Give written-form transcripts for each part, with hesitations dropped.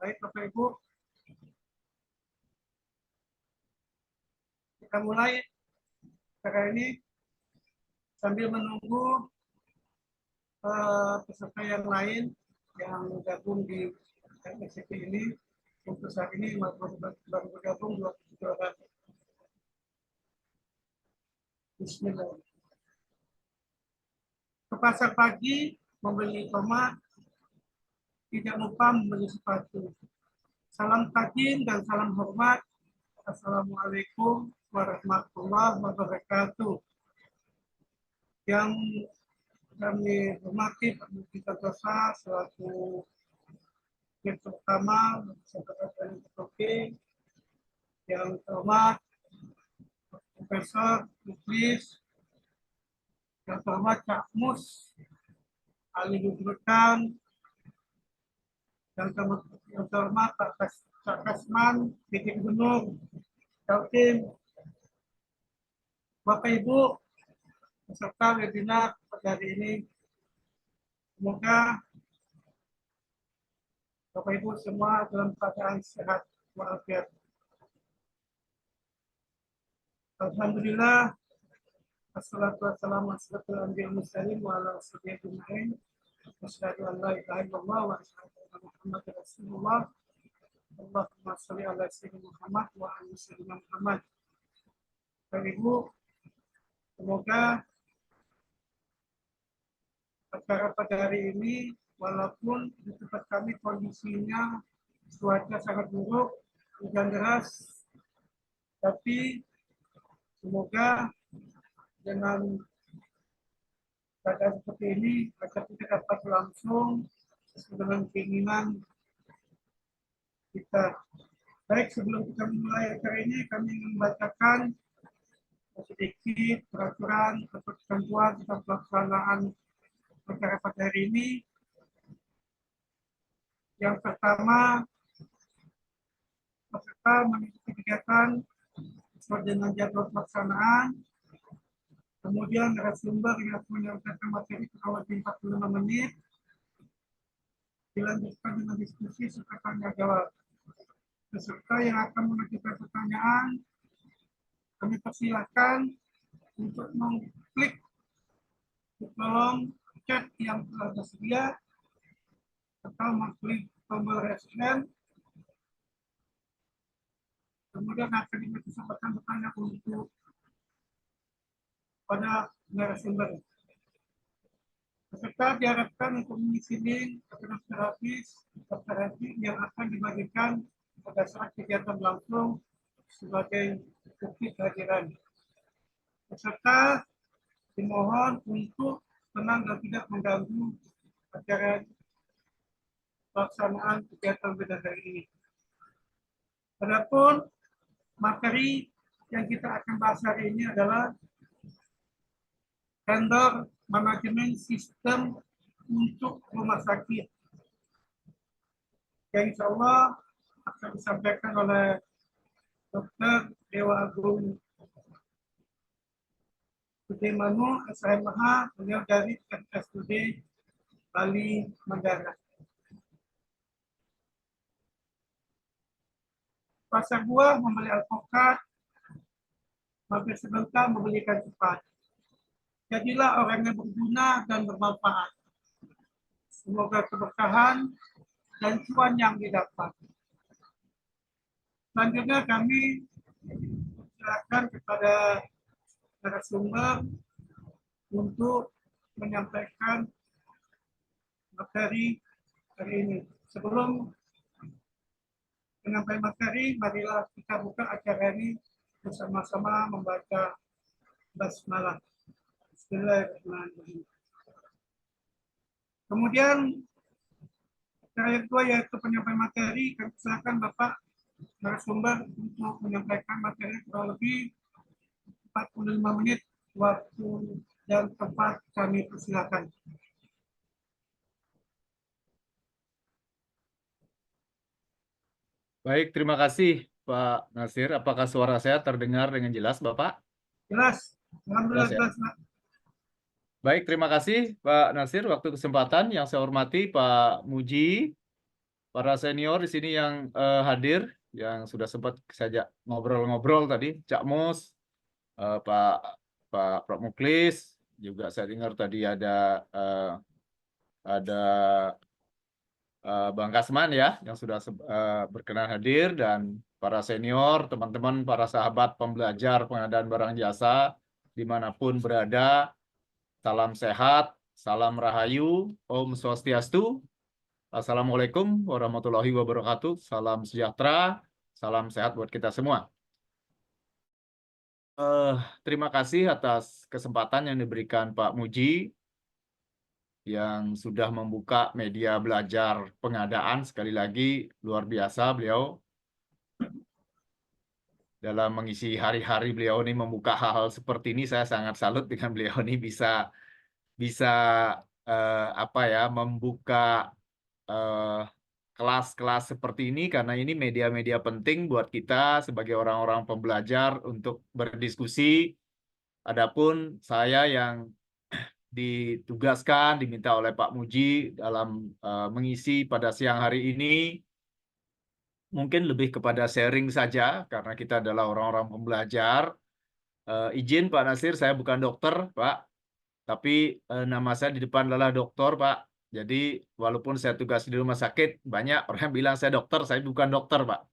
Baik Bapak Ibu, kita mulai acara ini sambil menunggu peserta yang lain yang gabung di MSCP ini. Untuk saat ini baru bergabung 27 orang. Bismillah. Ke pasar pagi membeli tomat, tidak lupa membeli sepatu. Salam tajin dan salam hormat. Assalamualaikum warahmatullahi wabarakatuh. Yang kami hormati Pak Muji Santosa selaku direktur utama Sekretariat Teknologi, yang terhormat Profesor Muklis, yang terhormat Cak Mus, ahli Hubungan, yang terhormat Pak Cak Kasman, Bikin Gunung, Kaltim, Bapak Ibu, peserta webinar pada hari ini. Semoga Bapak Ibu semua dalam keadaan sehat walafiat. Alhamdulillah, wassalatu wassalamu ala asyrofil anbiya'i wal mursalin wa ala alihi ajma'in. Asyhadu an la ilaha illallah wa asyhadu anna Muhammadar Rasulullah. Allahumma shalli ala sayyidina Muhammad wa ala sayyidina Muhammad. Bapak Ibu, semoga acara pada hari ini, walaupun di tempat kami kondisinya cuaca sangat buruk, hujan deras, tapi semoga dengan keadaan seperti ini agar kita dapat langsung sesuai dengan keinginan kita. Baik, sebelum kita memulai acara ini, kami ingin membacakan sedikit peraturan atau ketentuan tentang pelaksanaan acara pada hari ini. Yang pertama, peserta mengikuti kegiatan sesuai dengan jadwal pelaksanaan. Kemudian narasumber yang akan menyampaikan materi kurang lebih 45 menit. Dilanjutkan dengan diskusi serta tanya jawab. Peserta yang akan mengajukan pertanyaan, kami persilahkan untuk mengklik di kolom chat yang telah tersedia atau mengklik tombol raise hand. Kemudian akan diberi kesempatan bertanya untuk pada narasumber. Peserta diharapkan untuk mengisi link referensi yang akan dibagikan pada saat kegiatan langsung sebagai bukti kehadiran. Peserta dimohon untuk tenang dan tidak mengganggu acara pelaksanaan kegiatan pada hari ini. Adapun materi yang kita akan bahas hari ini adalah vendor manajemen sistem untuk rumah sakit, yang insya Allah akan disampaikan oleh Dr. Dewa Agung Sudirmanu, SMH, beliau dari RSUD Bali Mandara. Pasar buah membeli alpukat, mampir sebentar membelikan cepat. Jadilah orang yang berguna dan bermanfaat. Semoga keberkahan dan cuan yang didapat. Selanjutnya kami silakan kepada narasumber untuk menyampaikan materi hari ini. Sebelum menyampaikan materi, marilah kita buka acara ini bersama-sama membaca basmalah. Bismillahirrahmanirrahim. Kemudian acara yang kedua yaitu penyampaian materi. Kami silakan Bapak narasumber untuk menyampaikan materi kurang lebih 45 menit. Waktu dan tempat kami persilakan. Baik, terima kasih Pak Nasir. Apakah suara saya terdengar dengan jelas, Bapak? Jelas. Alhamdulillah jelas, Pak. Baik, terima kasih Pak Nasir. Waktu kesempatan yang saya hormati Pak Muji, para senior di sini yang hadir, yang sudah sempat saya ajak ngobrol-ngobrol tadi, Cak Mus, Pak Prof. Muklis, juga saya dengar tadi ada Bang Kasman ya, yang sudah berkenan hadir, dan para senior, teman-teman, para sahabat pembelajar pengadaan barang jasa, dimanapun berada, salam sehat, salam rahayu, Om Swastiastu, Assalamualaikum warahmatullahi wabarakatuh, salam sejahtera, salam sehat buat kita semua. Terima kasih atas kesempatan yang diberikan Pak Muji, yang sudah membuka media belajar pengadaan. Sekali lagi, luar biasa beliau dalam mengisi hari-hari beliau ini membuka hal-hal seperti ini. Saya sangat salut dengan beliau ini bisa membuka kelas-kelas seperti ini, karena ini media-media penting buat kita sebagai orang-orang pembelajar untuk berdiskusi. Adapun saya yang ditugaskan, diminta oleh Pak Muji dalam mengisi pada siang hari ini, mungkin lebih kepada sharing saja, karena kita adalah orang-orang pembelajar. Izin Pak Nasir, saya bukan dokter, Pak, tapi nama saya di depan adalah dokter, Pak. Jadi walaupun saya tugas di rumah sakit, banyak orang yang bilang saya dokter, saya bukan dokter, Pak.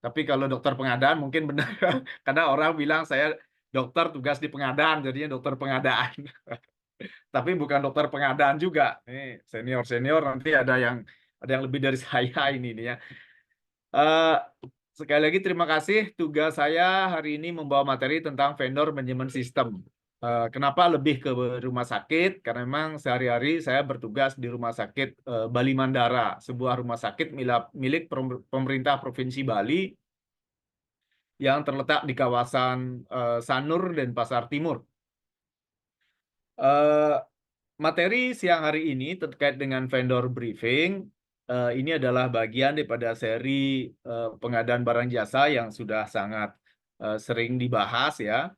Tapi kalau dokter pengadaan mungkin benar, karena orang bilang saya dokter tugas di pengadaan, jadinya dokter pengadaan. Tapi bukan dokter pengadaan juga. Nih, senior-senior nanti ada yang lebih dari saya ini nih ya. Sekali lagi terima kasih. Tugas saya hari ini membawa materi tentang vendor manajemen sistem. Kenapa lebih ke rumah sakit? Karena memang sehari-hari saya bertugas di Rumah Sakit Bali Mandara, sebuah rumah sakit milik pemerintah Provinsi Bali yang terletak di kawasan Sanur dan Pasar Timur. Materi siang hari ini terkait dengan vendor briefing. Ini adalah bagian daripada seri pengadaan barang jasa yang sudah sangat sering dibahas ya.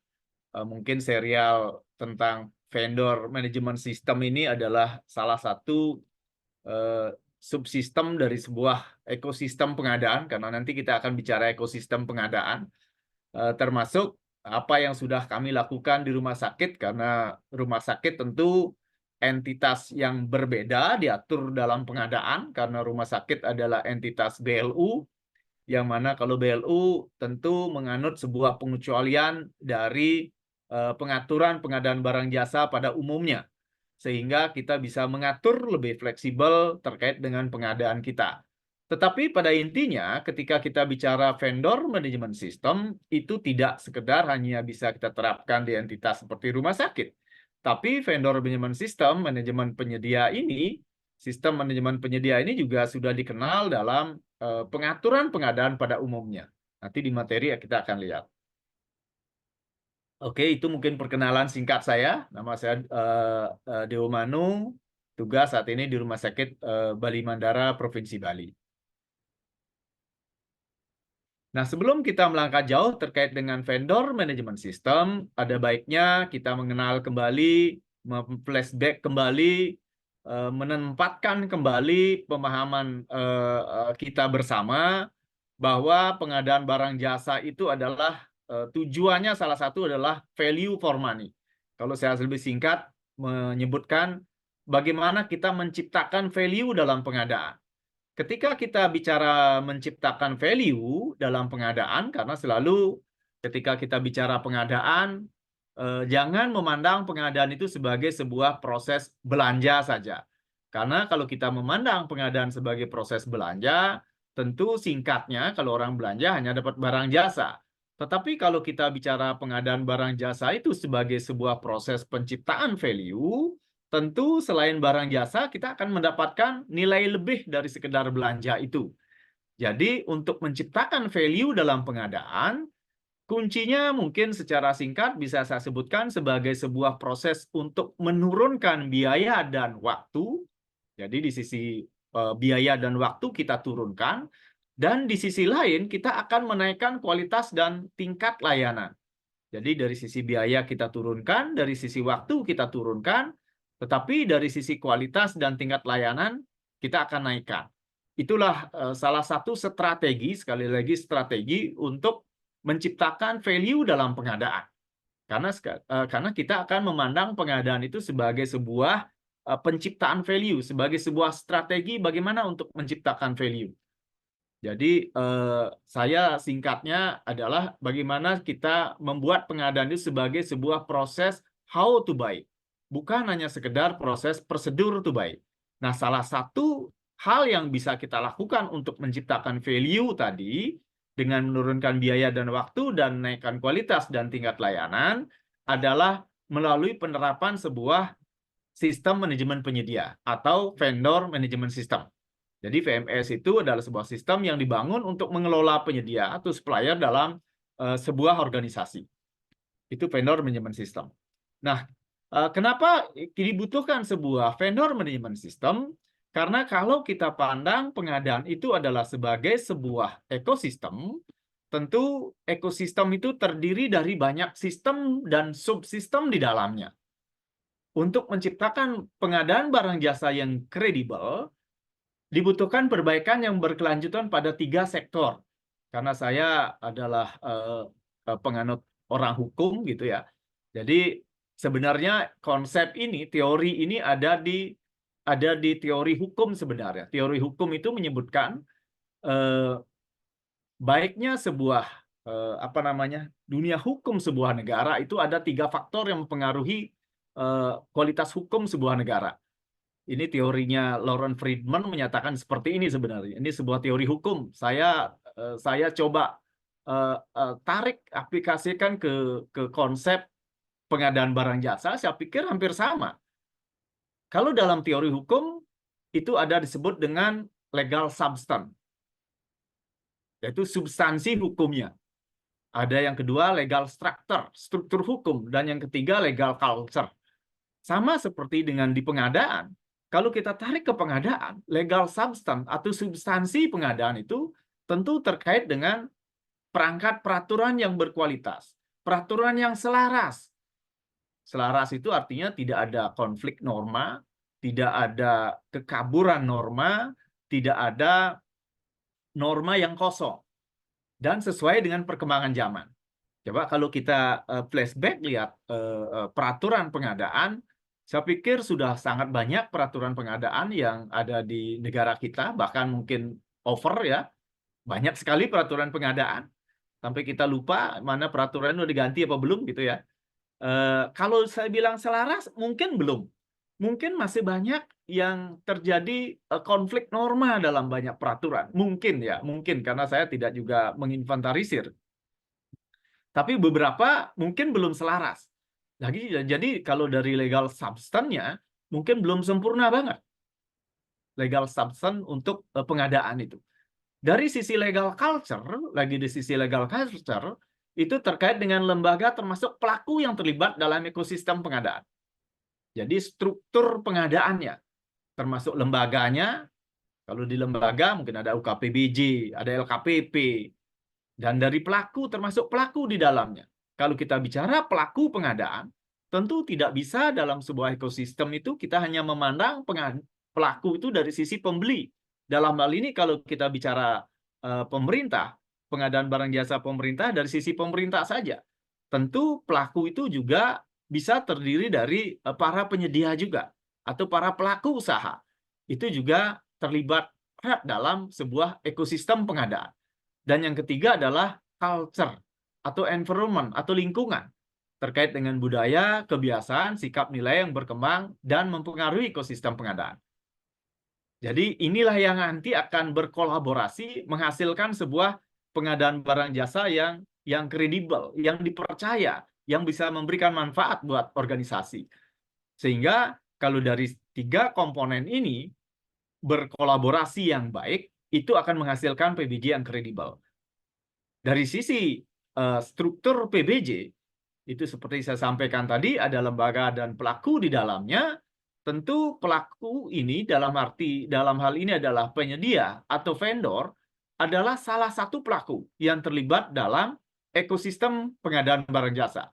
Mungkin serial tentang vendor manajemen sistem ini adalah salah satu subsistem dari sebuah ekosistem pengadaan, karena nanti kita akan bicara ekosistem pengadaan, termasuk apa yang sudah kami lakukan di rumah sakit, karena rumah sakit tentu entitas yang berbeda diatur dalam pengadaan, karena rumah sakit adalah entitas BLU, yang mana kalau BLU tentu menganut sebuah pengecualian dari pengaturan pengadaan barang jasa pada umumnya, sehingga kita bisa mengatur lebih fleksibel terkait dengan pengadaan kita. Tetapi pada intinya, ketika kita bicara vendor manajemen sistem, itu tidak sekedar hanya bisa kita terapkan di entitas seperti rumah sakit. Tapi vendor manajemen sistem, manajemen penyedia ini, sistem manajemen penyedia ini juga sudah dikenal dalam pengaturan pengadaan pada umumnya. Nanti di materi kita akan lihat. Oke, itu mungkin perkenalan singkat saya. Nama saya Dewo Manu, tugas saat ini di Rumah Sakit Bali Mandara, Provinsi Bali. Nah, sebelum kita melangkah jauh terkait dengan vendor manajemen sistem, ada baiknya kita mengenal kembali, flashback kembali, menempatkan kembali pemahaman kita bersama bahwa pengadaan barang jasa itu adalah tujuannya salah satu adalah value for money. Kalau saya lebih singkat menyebutkan bagaimana kita menciptakan value dalam pengadaan. Ketika kita bicara menciptakan value dalam pengadaan, karena selalu ketika kita bicara pengadaan, jangan memandang pengadaan itu sebagai sebuah proses belanja saja. Karena kalau kita memandang pengadaan sebagai proses belanja, tentu singkatnya kalau orang belanja hanya dapat barang jasa. Tetapi kalau kita bicara pengadaan barang jasa itu sebagai sebuah proses penciptaan value, tentu selain barang jasa, kita akan mendapatkan nilai lebih dari sekedar belanja itu. Jadi untuk menciptakan value dalam pengadaan, kuncinya mungkin secara singkat bisa saya sebutkan sebagai sebuah proses untuk menurunkan biaya dan waktu. Jadi di sisi biaya dan waktu kita turunkan, dan di sisi lain kita akan menaikkan kualitas dan tingkat layanan. Jadi dari sisi biaya kita turunkan, dari sisi waktu kita turunkan, tetapi dari sisi kualitas dan tingkat layanan kita akan naikkan. itulah salah satu strategi, sekali lagi strategi untuk menciptakan value dalam pengadaan. Karena kita akan memandang pengadaan itu sebagai sebuah penciptaan value, sebagai sebuah strategi bagaimana untuk menciptakan value. Jadi saya singkatnya adalah bagaimana kita membuat pengadaan itu sebagai sebuah proses how to buy, bukan hanya sekedar proses prosedur to buy. Nah, salah satu hal yang bisa kita lakukan untuk menciptakan value tadi dengan menurunkan biaya dan waktu dan menaikkan kualitas dan tingkat layanan adalah melalui penerapan sebuah sistem manajemen penyedia atau vendor management system. Jadi VMS itu adalah sebuah sistem yang dibangun untuk mengelola penyedia atau supplier dalam sebuah organisasi. Itu vendor management system. Nah, kenapa dibutuhkan sebuah vendor management system? Karena kalau kita pandang pengadaan itu adalah sebagai sebuah ekosistem, tentu ekosistem itu terdiri dari banyak sistem dan subsistem di dalamnya. Untuk menciptakan pengadaan barang jasa yang kredibel, dibutuhkan perbaikan yang berkelanjutan pada 3 sektor. Karena saya adalah penganut orang hukum gitu ya. Jadi sebenarnya konsep ini, teori ini ada di teori hukum sebenarnya. Teori hukum itu menyebutkan baiknya sebuah dunia hukum sebuah negara itu ada 3 faktor yang mempengaruhi kualitas hukum sebuah negara. Ini teorinya Lawrence Friedman menyatakan seperti ini sebenarnya. Ini sebuah teori hukum. Saya coba tarik aplikasikan ke konsep pengadaan barang jasa. Saya pikir hampir sama. Kalau dalam teori hukum itu ada disebut dengan legal substance, yaitu substansi hukumnya. Ada yang kedua legal structure, struktur hukum, dan yang ketiga legal culture. Sama seperti dengan di pengadaan. Kalau kita tarik ke pengadaan, legal substance atau substansi pengadaan itu tentu terkait dengan perangkat peraturan yang berkualitas, peraturan yang selaras. Selaras itu artinya tidak ada konflik norma, tidak ada kekaburan norma, tidak ada norma yang kosong, dan sesuai dengan perkembangan zaman. Coba kalau kita flashback lihat peraturan pengadaan, saya pikir sudah sangat banyak peraturan pengadaan yang ada di negara kita, bahkan mungkin over ya. Banyak sekali peraturan pengadaan. Sampai kita lupa mana peraturan udah diganti apa belum gitu ya. Kalau saya bilang selaras, mungkin belum. Mungkin masih banyak yang terjadi konflik norma dalam banyak peraturan. Mungkin ya, mungkin karena saya tidak juga menginventarisir. Tapi beberapa mungkin belum selaras. Jadi kalau dari legal substance-nya mungkin belum sempurna banget. Legal substance untuk pengadaan itu. Dari sisi legal culture, lagi di sisi legal culture, itu terkait dengan lembaga termasuk pelaku yang terlibat dalam ekosistem pengadaan. Jadi struktur pengadaannya, termasuk lembaganya, kalau di lembaga mungkin ada UKPBJ, ada LKPP, dan dari pelaku, termasuk pelaku di dalamnya. Kalau kita bicara pelaku pengadaan, tentu tidak bisa dalam sebuah ekosistem itu kita hanya memandang pelaku itu dari sisi pembeli. Dalam hal ini kalau kita bicara pemerintah, pengadaan barang jasa pemerintah dari sisi pemerintah saja. Tentu pelaku itu juga bisa terdiri dari para penyedia juga, atau para pelaku usaha. Itu juga terlibat erat dalam sebuah ekosistem pengadaan. Dan yang ketiga adalah culture atau environment atau lingkungan terkait dengan budaya, kebiasaan, sikap nilai yang berkembang dan mempengaruhi ekosistem pengadaan. Jadi inilah yang nanti akan berkolaborasi menghasilkan sebuah pengadaan barang jasa yang kredibel, yang dipercaya, yang bisa memberikan manfaat buat organisasi. Sehingga kalau dari 3 komponen ini berkolaborasi yang baik, itu akan menghasilkan PBJ yang kredibel. Dari sisi struktur PBJ, itu seperti saya sampaikan tadi, ada lembaga dan pelaku di dalamnya. Tentu pelaku ini dalam hal ini adalah penyedia atau vendor, adalah salah satu pelaku yang terlibat dalam ekosistem pengadaan barang jasa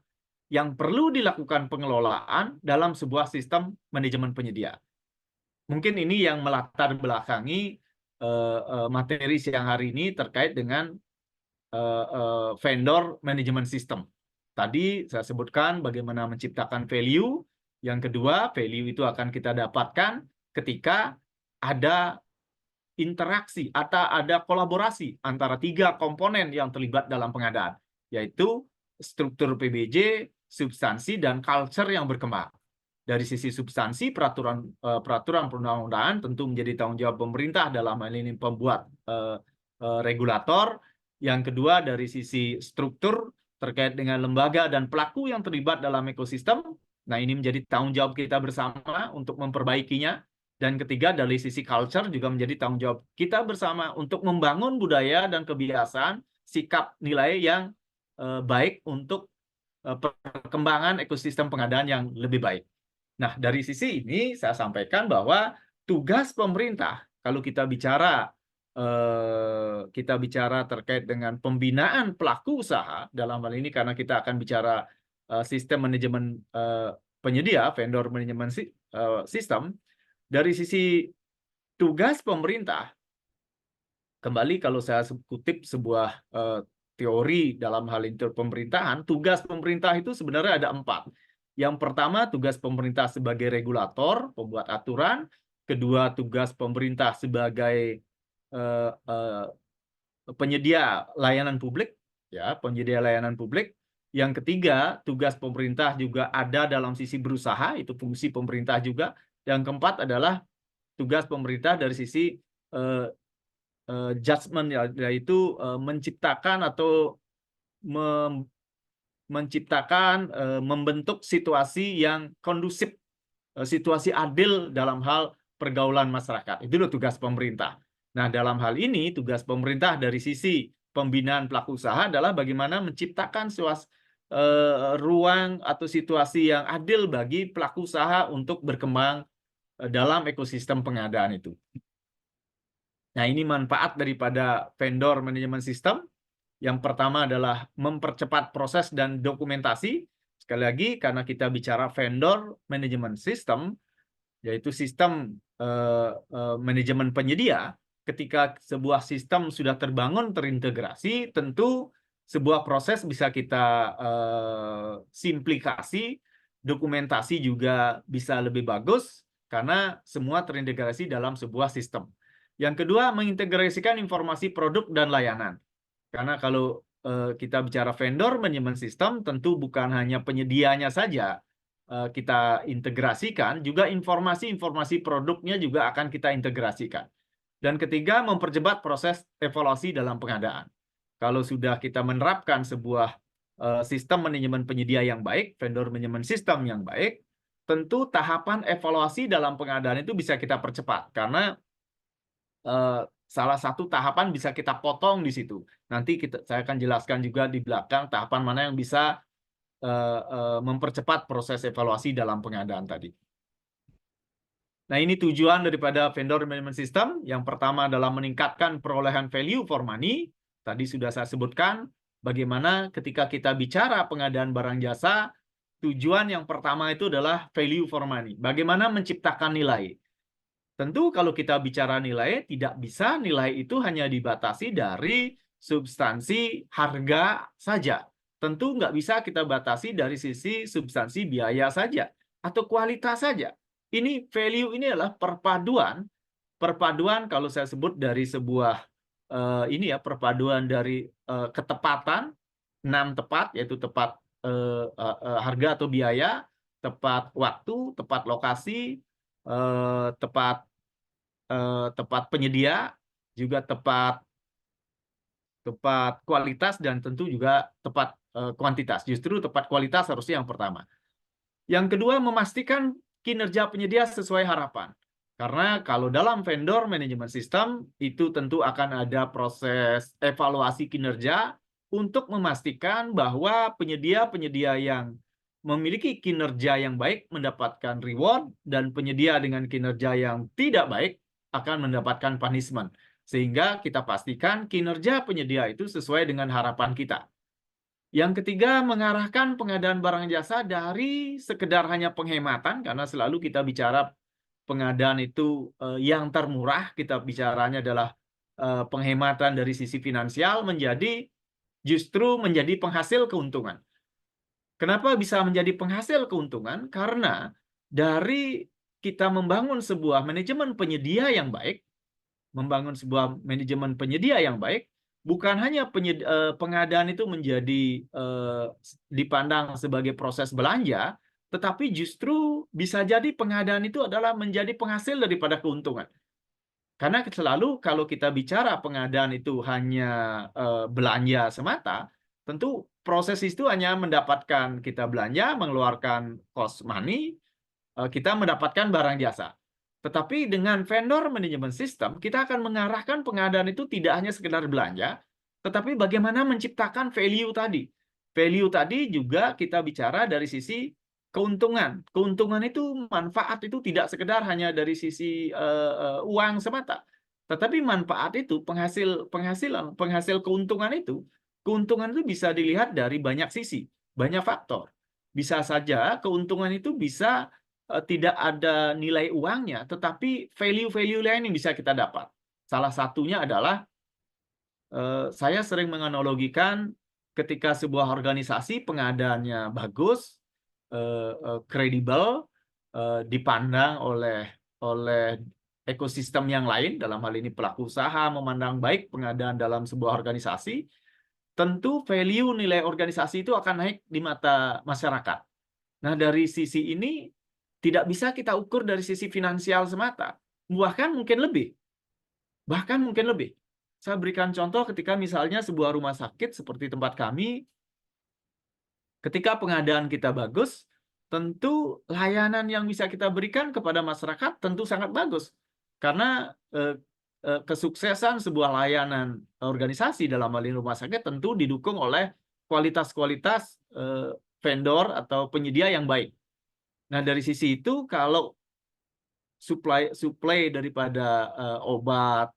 yang perlu dilakukan pengelolaan dalam sebuah sistem manajemen penyedia. Mungkin ini yang melatar belakangi materi siang hari ini terkait dengan vendor management system. Tadi saya sebutkan bagaimana menciptakan value. Yang kedua, value itu akan kita dapatkan ketika ada interaksi atau ada kolaborasi antara 3 komponen yang terlibat dalam pengadaan, yaitu struktur PBJ, substansi, dan culture yang berkembang. Dari sisi substansi, peraturan perundang-undangan tentu menjadi tanggung jawab pemerintah dalam hal ini pembuat regulator. Yang kedua, dari sisi struktur terkait dengan lembaga dan pelaku yang terlibat dalam ekosistem. Nah, ini menjadi tanggung jawab kita bersama untuk memperbaikinya. Dan ketiga, dari sisi culture juga menjadi tanggung jawab kita bersama untuk membangun budaya dan kebiasaan, sikap nilai yang baik untuk perkembangan ekosistem pengadaan yang lebih baik. Nah, dari sisi ini saya sampaikan bahwa tugas pemerintah, kalau kita bicara terkait dengan pembinaan pelaku usaha, dalam hal ini karena kita akan bicara sistem manajemen penyedia, vendor management system, dari sisi tugas pemerintah, kembali kalau saya kutip sebuah teori dalam hal pemerintahan, tugas pemerintah itu sebenarnya ada 4. Yang pertama, tugas pemerintah sebagai regulator, pembuat aturan. Kedua, tugas pemerintah sebagai penyedia layanan publik, ya, penyedia layanan publik. Yang ketiga, tugas pemerintah juga ada dalam sisi berusaha, itu fungsi pemerintah juga. Yang keempat adalah tugas pemerintah dari sisi judgment, yaitu menciptakan atau membentuk situasi yang kondusif, situasi adil dalam hal pergaulan masyarakat. Itu tugas pemerintah. Nah, dalam hal ini tugas pemerintah dari sisi pembinaan pelaku usaha adalah bagaimana menciptakan ruang atau situasi yang adil bagi pelaku usaha untuk berkembang dalam ekosistem pengadaan itu. Nah, ini manfaat daripada vendor management system. Yang pertama adalah mempercepat proses dan dokumentasi. Sekali lagi, karena kita bicara vendor management system, yaitu sistem manajemen penyedia, ketika sebuah sistem sudah terbangun, terintegrasi, tentu sebuah proses bisa kita simplifikasi, dokumentasi juga bisa lebih bagus, karena semua terintegrasi dalam sebuah sistem. Yang kedua, mengintegrasikan informasi produk dan layanan. Karena kalau kita bicara vendor management system, tentu bukan hanya penyedianya saja kita integrasikan, juga informasi-informasi produknya juga akan kita integrasikan. Dan ketiga, mempercepat proses evaluasi dalam pengadaan. Kalau sudah kita menerapkan sebuah sistem manajemen penyedia yang baik, vendor management system yang baik, tentu tahapan evaluasi dalam pengadaan itu bisa kita percepat. Karena salah satu tahapan bisa kita potong di situ. Nanti saya akan jelaskan juga di belakang tahapan mana yang bisa mempercepat proses evaluasi dalam pengadaan tadi. Nah, ini tujuan daripada vendor management system. Yang pertama adalah meningkatkan perolehan value for money. Tadi sudah saya sebutkan bagaimana ketika kita bicara pengadaan barang jasa, tujuan yang pertama itu adalah value for money. Bagaimana menciptakan nilai. Tentu kalau kita bicara nilai, tidak bisa nilai itu hanya dibatasi dari substansi harga saja. Tentu nggak bisa kita batasi dari sisi substansi biaya saja atau kualitas saja. Ini value ini adalah perpaduan kalau saya sebut dari sebuah perpaduan dari ketepatan, 6 tepat, yaitu tepat harga atau biaya, tepat waktu, tepat lokasi, tepat penyedia, juga tepat kualitas, dan tentu juga tepat kuantitas. Justru tepat kualitas harusnya yang pertama. Yang kedua, memastikan kinerja penyedia sesuai harapan. Karena kalau dalam vendor management system, itu tentu akan ada proses evaluasi kinerja untuk memastikan bahwa penyedia-penyedia yang memiliki kinerja yang baik mendapatkan reward, dan penyedia dengan kinerja yang tidak baik akan mendapatkan punishment. Sehingga kita pastikan kinerja penyedia itu sesuai dengan harapan kita. Yang ketiga, mengarahkan pengadaan barang jasa dari sekedar hanya penghematan, karena selalu kita bicara pengadaan itu yang termurah, kita bicaranya adalah penghematan dari sisi finansial, justru menjadi penghasil keuntungan. Kenapa bisa menjadi penghasil keuntungan? Karena dari kita membangun sebuah manajemen penyedia yang baik, bukan hanya pengadaan itu menjadi dipandang sebagai proses belanja, tetapi justru bisa jadi pengadaan itu adalah menjadi penghasil daripada keuntungan. Karena selalu kalau kita bicara pengadaan itu hanya belanja semata, tentu proses itu hanya mendapatkan kita belanja, mengeluarkan cost money, kita mendapatkan barang jasa. Tetapi dengan vendor management system, kita akan mengarahkan pengadaan itu tidak hanya sekedar belanja, tetapi bagaimana menciptakan value tadi. Value tadi juga kita bicara dari sisi keuntungan. Keuntungan itu, manfaat itu tidak sekedar hanya dari sisi uang semata. Tetapi manfaat itu, penghasil keuntungan itu bisa dilihat dari banyak sisi, banyak faktor. Bisa saja keuntungan itu bisa tidak ada nilai uangnya, tetapi value-value lain yang bisa kita dapat. Salah satunya adalah saya sering menganalogikan ketika sebuah organisasi pengadaannya bagus, kredibel, dipandang oleh ekosistem yang lain, dalam hal ini pelaku usaha memandang baik pengadaan dalam sebuah organisasi, tentu value nilai organisasi itu akan naik di mata masyarakat. Nah, dari sisi ini tidak bisa kita ukur dari sisi finansial semata, bahkan mungkin lebih. Saya berikan contoh ketika misalnya sebuah rumah sakit seperti tempat kami, ketika pengadaan kita bagus, tentu layanan yang bisa kita berikan kepada masyarakat tentu sangat bagus. Karena kesuksesan sebuah layanan organisasi dalam hal ini rumah sakit tentu didukung oleh kualitas-kualitas vendor atau penyedia yang baik. Nah, dari sisi itu kalau supply daripada obat,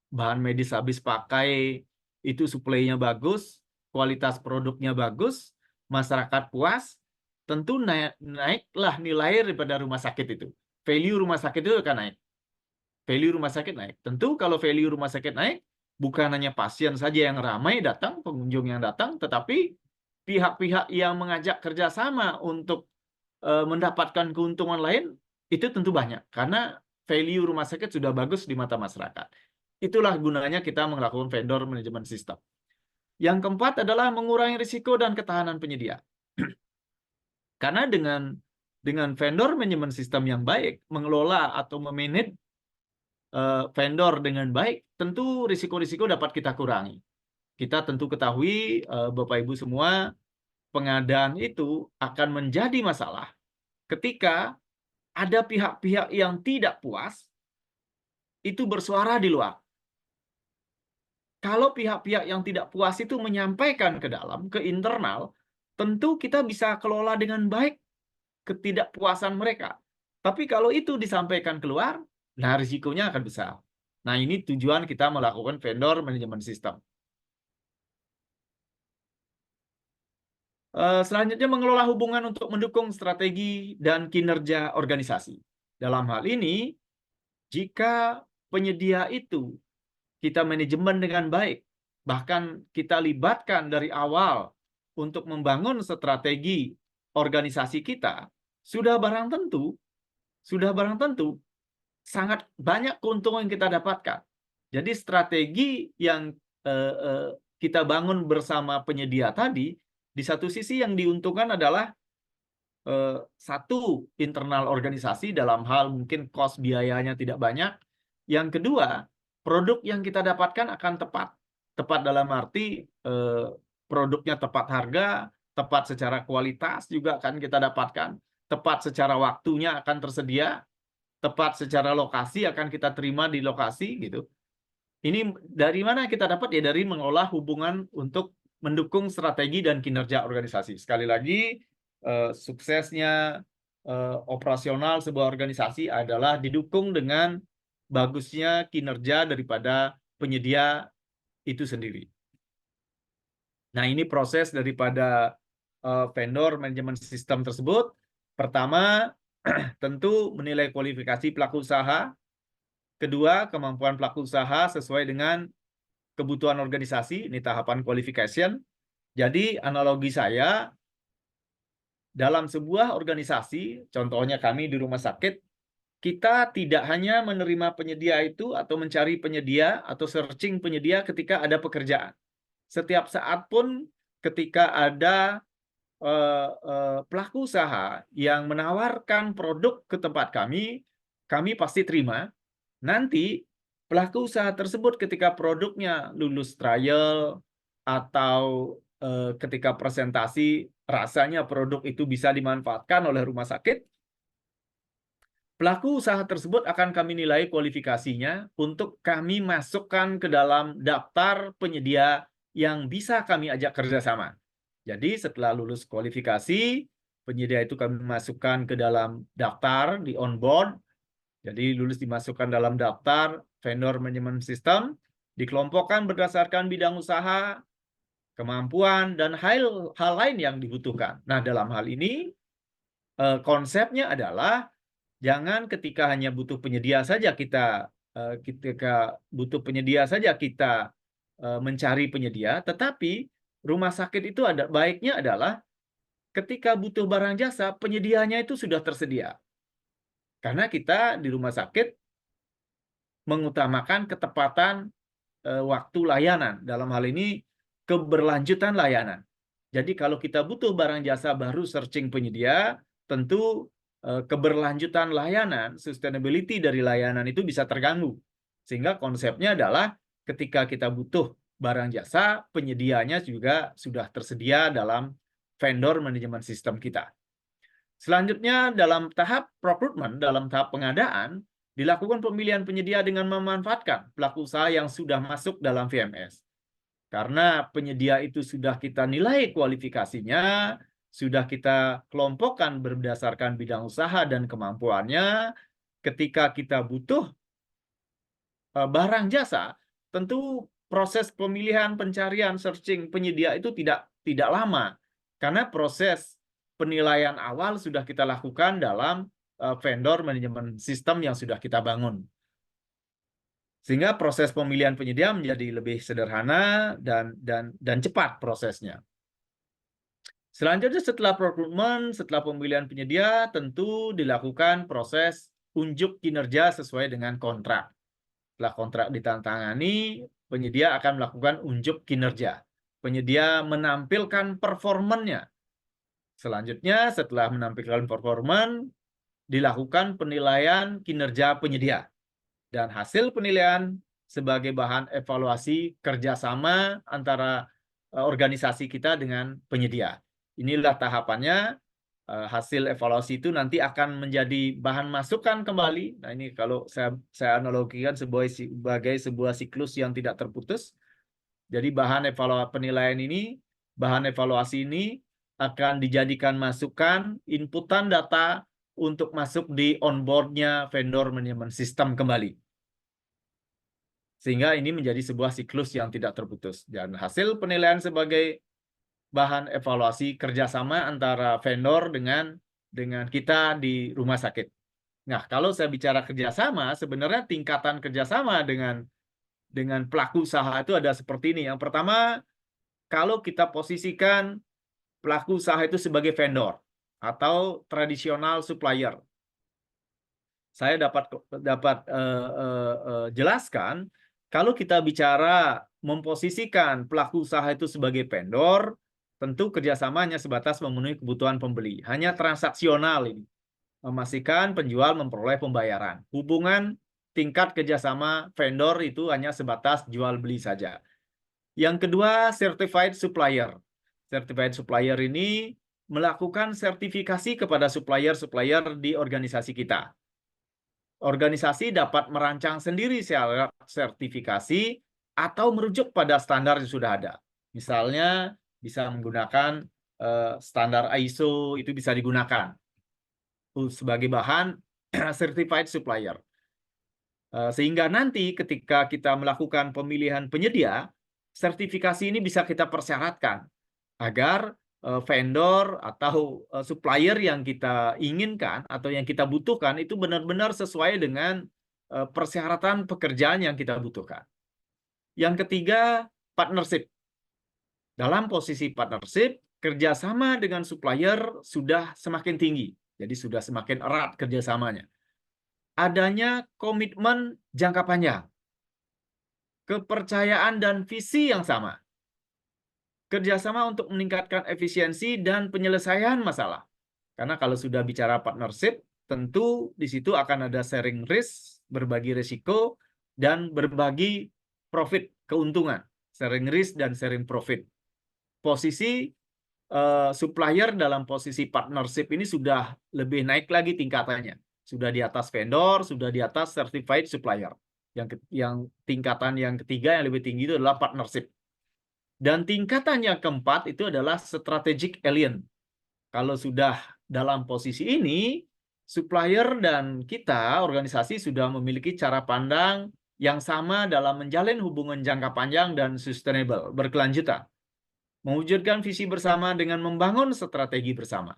bahan medis habis pakai itu supply-nya bagus, kualitas produknya bagus, masyarakat puas, tentu naiklah nilai daripada rumah sakit itu. Value rumah sakit itu akan naik. Value rumah sakit naik. Tentu kalau value rumah sakit naik, bukan hanya pasien saja yang ramai datang, pengunjung yang datang, tetapi pihak-pihak yang mengajak kerjasama untuk mendapatkan keuntungan lain, itu tentu banyak. Karena value rumah sakit sudah bagus di mata masyarakat. Itulah gunanya kita melakukan vendor management system. Yang keempat adalah mengurangi risiko dan ketahanan penyedia. Karena dengan vendor management system yang baik, mengelola atau memanage vendor dengan baik, tentu risiko-risiko dapat kita kurangi. Kita tentu ketahui, Bapak Ibu semua, pengadaan itu akan menjadi masalah ketika ada pihak-pihak yang tidak puas, itu bersuara di luar. Kalau pihak-pihak yang tidak puas itu menyampaikan ke dalam, ke internal, tentu kita bisa kelola dengan baik ketidakpuasan mereka. Tapi kalau itu disampaikan keluar, nah risikonya akan besar. Nah, ini tujuan kita melakukan vendor management system. Selanjutnya, mengelola hubungan untuk mendukung strategi dan kinerja organisasi. Dalam hal ini, jika penyedia itu kita manajemen dengan baik, bahkan kita libatkan dari awal untuk membangun strategi organisasi kita, sudah barang tentu sangat banyak keuntungan yang kita dapatkan. Jadi strategi yang kita bangun bersama penyedia tadi, di satu sisi yang diuntungkan adalah satu, internal organisasi dalam hal mungkin cost biayanya tidak banyak. Yang kedua, produk yang kita dapatkan akan tepat. Tepat dalam arti produknya tepat harga, tepat secara kualitas juga akan kita dapatkan, tepat secara waktunya akan tersedia, tepat secara lokasi akan kita terima di lokasi gitu. Ini dari mana kita dapat? Ya dari mengolah hubungan untuk mendukung strategi dan kinerja organisasi. Sekali lagi, suksesnya operasional sebuah organisasi adalah didukung dengan bagusnya kinerja daripada penyedia itu sendiri. Nah, ini proses daripada vendor management system tersebut. Pertama, tentu menilai kualifikasi pelaku usaha. Kedua, kemampuan pelaku usaha sesuai dengan kebutuhan organisasi, ini tahapan qualification. Jadi analogi saya, dalam sebuah organisasi, contohnya kami di rumah sakit, kita tidak hanya menerima penyedia itu atau mencari penyedia atau searching penyedia ketika ada pekerjaan. Setiap saat pun ketika ada pelaku usaha yang menawarkan produk ke tempat kami pasti terima. Nanti pelaku usaha tersebut ketika produknya lulus trial atau ketika presentasi rasanya produk itu bisa dimanfaatkan oleh rumah sakit, pelaku usaha tersebut akan kami nilai kualifikasinya untuk kami masukkan ke dalam daftar penyedia yang bisa kami ajak kerjasama. Jadi setelah lulus kualifikasi, penyedia itu kami masukkan ke dalam daftar di onboard. Jadi lulus dimasukkan dalam daftar vendor management system, dikelompokkan berdasarkan bidang usaha, kemampuan, dan hal lain yang dibutuhkan. Nah, dalam hal ini konsepnya adalah jangan ketika hanya butuh penyedia saja kita mencari penyedia, tetapi rumah sakit itu baiknya adalah ketika butuh barang jasa, penyedianya itu sudah tersedia. Karena kita di rumah sakit mengutamakan ketepatan waktu layanan. Dalam hal ini, keberlanjutan layanan. Jadi kalau kita butuh barang jasa baru searching penyedia, tentu keberlanjutan layanan, sustainability dari layanan itu bisa terganggu. Sehingga konsepnya adalah ketika kita butuh barang jasa, penyedianya juga sudah tersedia dalam vendor manajemen sistem kita. Selanjutnya dalam tahap procurement, dalam tahap pengadaan, dilakukan pemilihan penyedia dengan memanfaatkan pelaku usaha yang sudah masuk dalam VMS. Karena penyedia itu sudah kita nilai kualifikasinya, sudah kita kelompokkan berdasarkan bidang usaha dan kemampuannya, ketika kita butuh barang jasa, tentu proses pemilihan, pencarian, searching penyedia itu tidak lama. Karena proses penilaian awal sudah kita lakukan dalam vendor manajemen sistem yang sudah kita bangun. Sehingga proses pemilihan penyedia menjadi lebih sederhana dan cepat prosesnya. Selanjutnya setelah procurement, setelah pemilihan penyedia, tentu dilakukan proses unjuk kinerja sesuai dengan kontrak. Setelah kontrak ditandatangani, penyedia akan melakukan unjuk kinerja. Penyedia menampilkan performannya. Selanjutnya, setelah menampilkan performan, dilakukan penilaian kinerja penyedia. Dan hasil penilaian sebagai bahan evaluasi kerjasama antara organisasi kita dengan penyedia. Inilah tahapannya. Hasil evaluasi itu nanti akan menjadi bahan masukan kembali. Nah, ini kalau saya analogikan sebagai sebuah siklus yang tidak terputus. Jadi bahan penilaian ini, bahan evaluasi ini akan dijadikan masukan, inputan data untuk masuk di onboardnya vendor manajemen sistem kembali. Sehingga ini menjadi sebuah siklus yang tidak terputus. Dan hasil penilaian sebagai bahan evaluasi kerjasama antara vendor dengan kita di rumah sakit. Nah, kalau saya bicara kerjasama, sebenarnya tingkatan kerjasama dengan pelaku usaha itu ada seperti ini. Yang pertama, kalau kita posisikan pelaku usaha itu sebagai vendor atau tradisional supplier, saya dapat jelaskan kalau kita bicara memposisikan pelaku usaha itu sebagai vendor, tentu kerjasama hanya sebatas memenuhi kebutuhan pembeli. Hanya transaksional ini. Memastikan penjual memperoleh pembayaran. Hubungan tingkat kerjasama vendor itu hanya sebatas jual beli saja. Yang kedua, certified supplier. Certified supplier ini melakukan sertifikasi kepada supplier-supplier di organisasi kita. Organisasi dapat merancang sendiri syarat sertifikasi atau merujuk pada standar yang sudah ada. Misalnya, bisa menggunakan standar ISO, itu bisa digunakan sebagai bahan certified supplier. Sehingga nanti ketika kita melakukan pemilihan penyedia, sertifikasi ini bisa kita persyaratkan agar vendor atau supplier yang kita inginkan atau yang kita butuhkan itu benar-benar sesuai dengan persyaratan pekerjaan yang kita butuhkan. Yang ketiga, partnership. Dalam posisi partnership, kerjasama dengan supplier sudah semakin tinggi. Jadi sudah semakin erat kerjasamanya. Adanya komitmen jangka panjang, kepercayaan dan visi yang sama, kerjasama untuk meningkatkan efisiensi dan penyelesaian masalah. Karena kalau sudah bicara partnership, tentu di situ akan ada sharing risk, berbagi risiko, dan berbagi profit, keuntungan. Sharing risk dan sharing profit. Posisi supplier dalam posisi partnership ini sudah lebih naik lagi tingkatannya. Sudah di atas vendor, sudah di atas certified supplier. Yang tingkatan yang ketiga yang lebih tinggi itu adalah partnership. Dan tingkatan yang keempat itu adalah strategic alliance. Kalau sudah dalam posisi ini, supplier dan kita, organisasi, sudah memiliki cara pandang yang sama dalam menjalin hubungan jangka panjang dan sustainable, berkelanjutan. Mewujudkan visi bersama dengan membangun strategi bersama.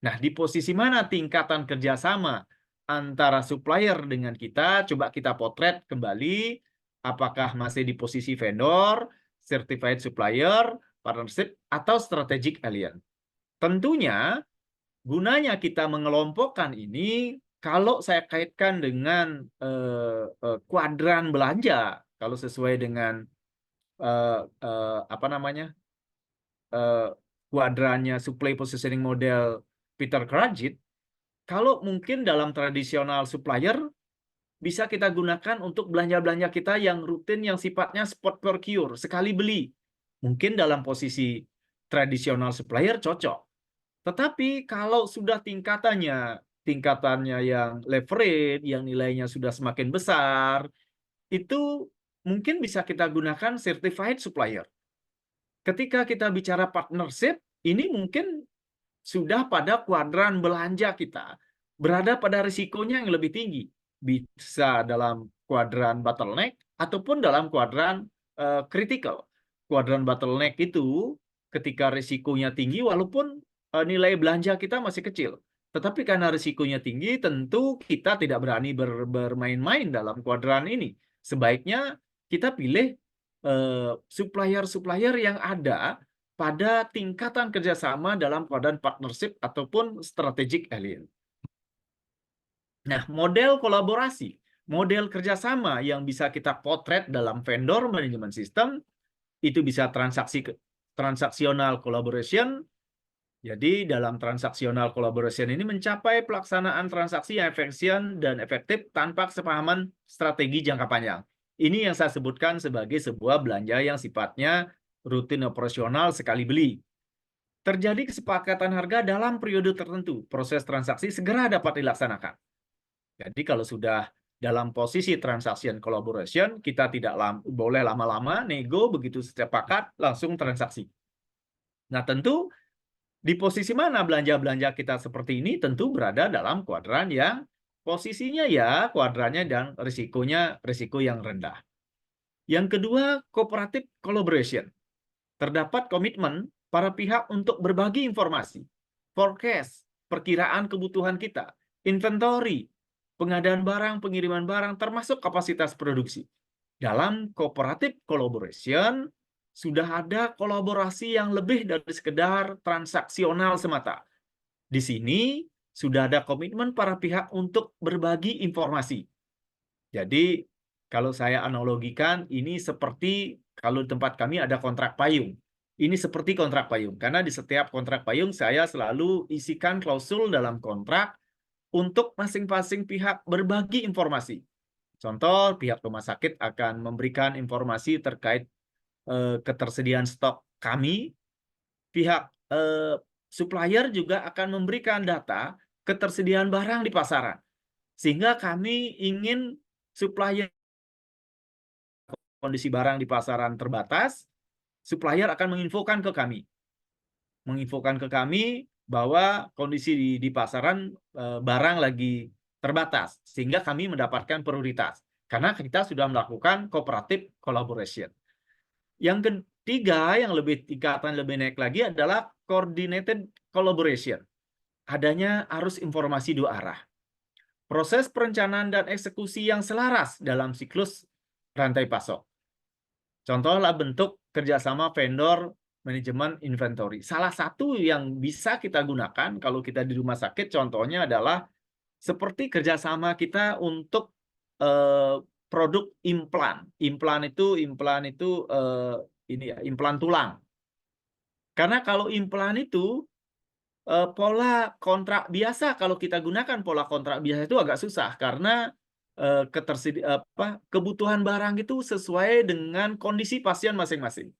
Nah, di posisi mana tingkatan kerjasama antara supplier dengan kita? Coba kita potret kembali. Apakah masih di posisi vendor, certified supplier, partnership, atau strategic alliance? Tentunya, gunanya kita mengelompokkan ini, kalau saya kaitkan dengan kuadran belanja, kalau sesuai dengan apa namanya, kuadrannya supply positioning model Peter Kranjit, kalau mungkin dalam tradisional supplier bisa kita gunakan untuk belanja-belanja kita yang rutin yang sifatnya spot procure, sekali beli. Mungkin dalam posisi tradisional supplier cocok. Tetapi kalau sudah tingkatannya yang leverage, yang nilainya sudah semakin besar, itu mungkin bisa kita gunakan certified supplier. Ketika kita bicara partnership, ini mungkin sudah pada kuadran belanja kita, berada pada risikonya yang lebih tinggi. Bisa dalam kuadran bottleneck ataupun dalam kuadran critical. Kuadran bottleneck itu ketika risikonya tinggi walaupun nilai belanja kita masih kecil. Tetapi karena risikonya tinggi, tentu kita tidak berani bermain-main dalam kuadran ini. Sebaiknya kita pilih supplier-supplier yang ada pada tingkatan kerjasama dalam kuadran partnership ataupun strategic alliance. Nah, model kolaborasi, model kerjasama yang bisa kita potret dalam vendor management system, itu bisa transaksional collaboration. Jadi, dalam transaksional collaboration ini mencapai pelaksanaan transaksi yang efisien dan efektif tanpa kesepahaman strategi jangka panjang. Ini yang saya sebutkan sebagai sebuah belanja yang sifatnya rutin operasional sekali beli. Terjadi kesepakatan harga dalam periode tertentu, proses transaksi segera dapat dilaksanakan. Jadi kalau sudah dalam posisi transaction collaboration, kita tidak boleh lama-lama, nego, begitu sepakat, langsung transaksi. Nah, tentu di posisi mana belanja-belanja kita seperti ini? Tentu berada dalam kuadran yang posisinya ya, kuadrannya dan risiko yang rendah. Yang kedua, cooperative collaboration. Terdapat komitmen para pihak untuk berbagi informasi, forecast, perkiraan kebutuhan kita, inventory, pengadaan barang, pengiriman barang, termasuk kapasitas produksi. Dalam cooperative collaboration, sudah ada kolaborasi yang lebih dari sekedar transaksional semata. Di sini sudah ada komitmen para pihak untuk berbagi informasi. Jadi, kalau saya analogikan, ini seperti kalau di tempat kami ada kontrak payung. Ini seperti kontrak payung, karena di setiap kontrak payung saya selalu isikan klausul dalam kontrak untuk masing-masing pihak berbagi informasi. Contoh, pihak rumah sakit akan memberikan informasi terkait ketersediaan stok kami, pihak supplier juga akan memberikan data ketersediaan barang di pasaran. Sehingga kami ingin supplier kondisi barang di pasaran terbatas, supplier akan menginfokan ke kami. Menginfokan ke kami bahwa kondisi di pasaran barang lagi terbatas, sehingga kami mendapatkan prioritas. Karena kita sudah melakukan cooperative collaboration. Yang Tiga, yang tingkatan lebih naik lagi adalah coordinated collaboration. Adanya arus informasi dua arah. Proses perencanaan dan eksekusi yang selaras dalam siklus rantai pasok. Contohlah bentuk kerjasama vendor manajemen inventory. Salah satu yang bisa kita gunakan kalau kita di rumah sakit, contohnya adalah seperti kerjasama kita untuk produk implan. Implan itu implan tulang. Karena kalau implan itu pola kontrak biasa, kalau kita gunakan pola kontrak biasa itu agak susah karena kebutuhan barang itu sesuai dengan kondisi pasien masing-masing.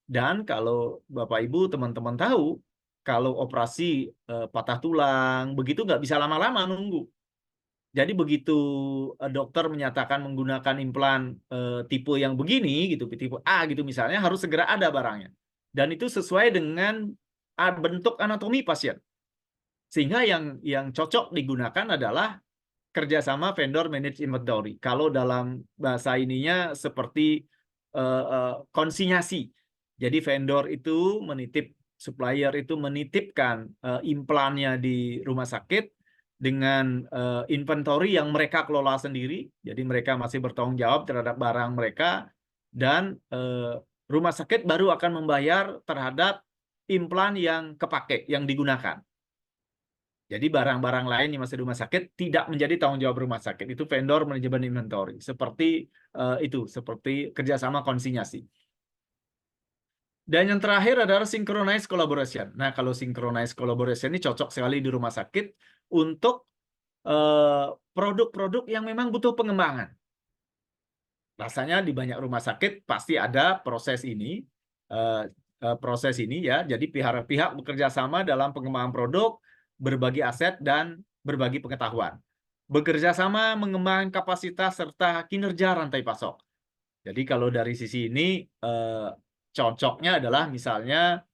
Dan kalau Bapak Ibu teman-teman tahu, kalau operasi patah tulang begitu nggak bisa lama-lama nunggu. Jadi begitu dokter menyatakan menggunakan implan tipe yang begini gitu, tipe A gitu misalnya, harus segera ada barangnya. Dan itu sesuai dengan bentuk anatomi pasien. Sehingga yang cocok digunakan adalah kerjasama vendor manage inventory. Kalau dalam bahasa ininya seperti konsinyasi. Jadi vendor itu supplier itu menitipkan implannya di rumah sakit dengan inventory yang mereka kelola sendiri. Jadi mereka masih bertanggung jawab terhadap barang mereka, dan rumah sakit baru akan membayar terhadap implan yang kepake, yang digunakan. Jadi barang-barang lain yang masih di rumah sakit tidak menjadi tanggung jawab rumah sakit. Itu vendor manajemen inventory. Seperti seperti kerjasama konsinyasi. Dan yang terakhir adalah synchronized collaboration. Nah, kalau synchronized collaboration ini cocok sekali di rumah sakit untuk produk-produk yang memang butuh pengembangan. Rasanya di banyak rumah sakit pasti ada proses ini ya. Jadi pihak-pihak bekerja sama dalam pengembangan produk, berbagi aset, dan berbagi pengetahuan. Bekerja sama mengembangkan kapasitas serta kinerja rantai pasok. Jadi kalau dari sisi ini cocoknya adalah misalnya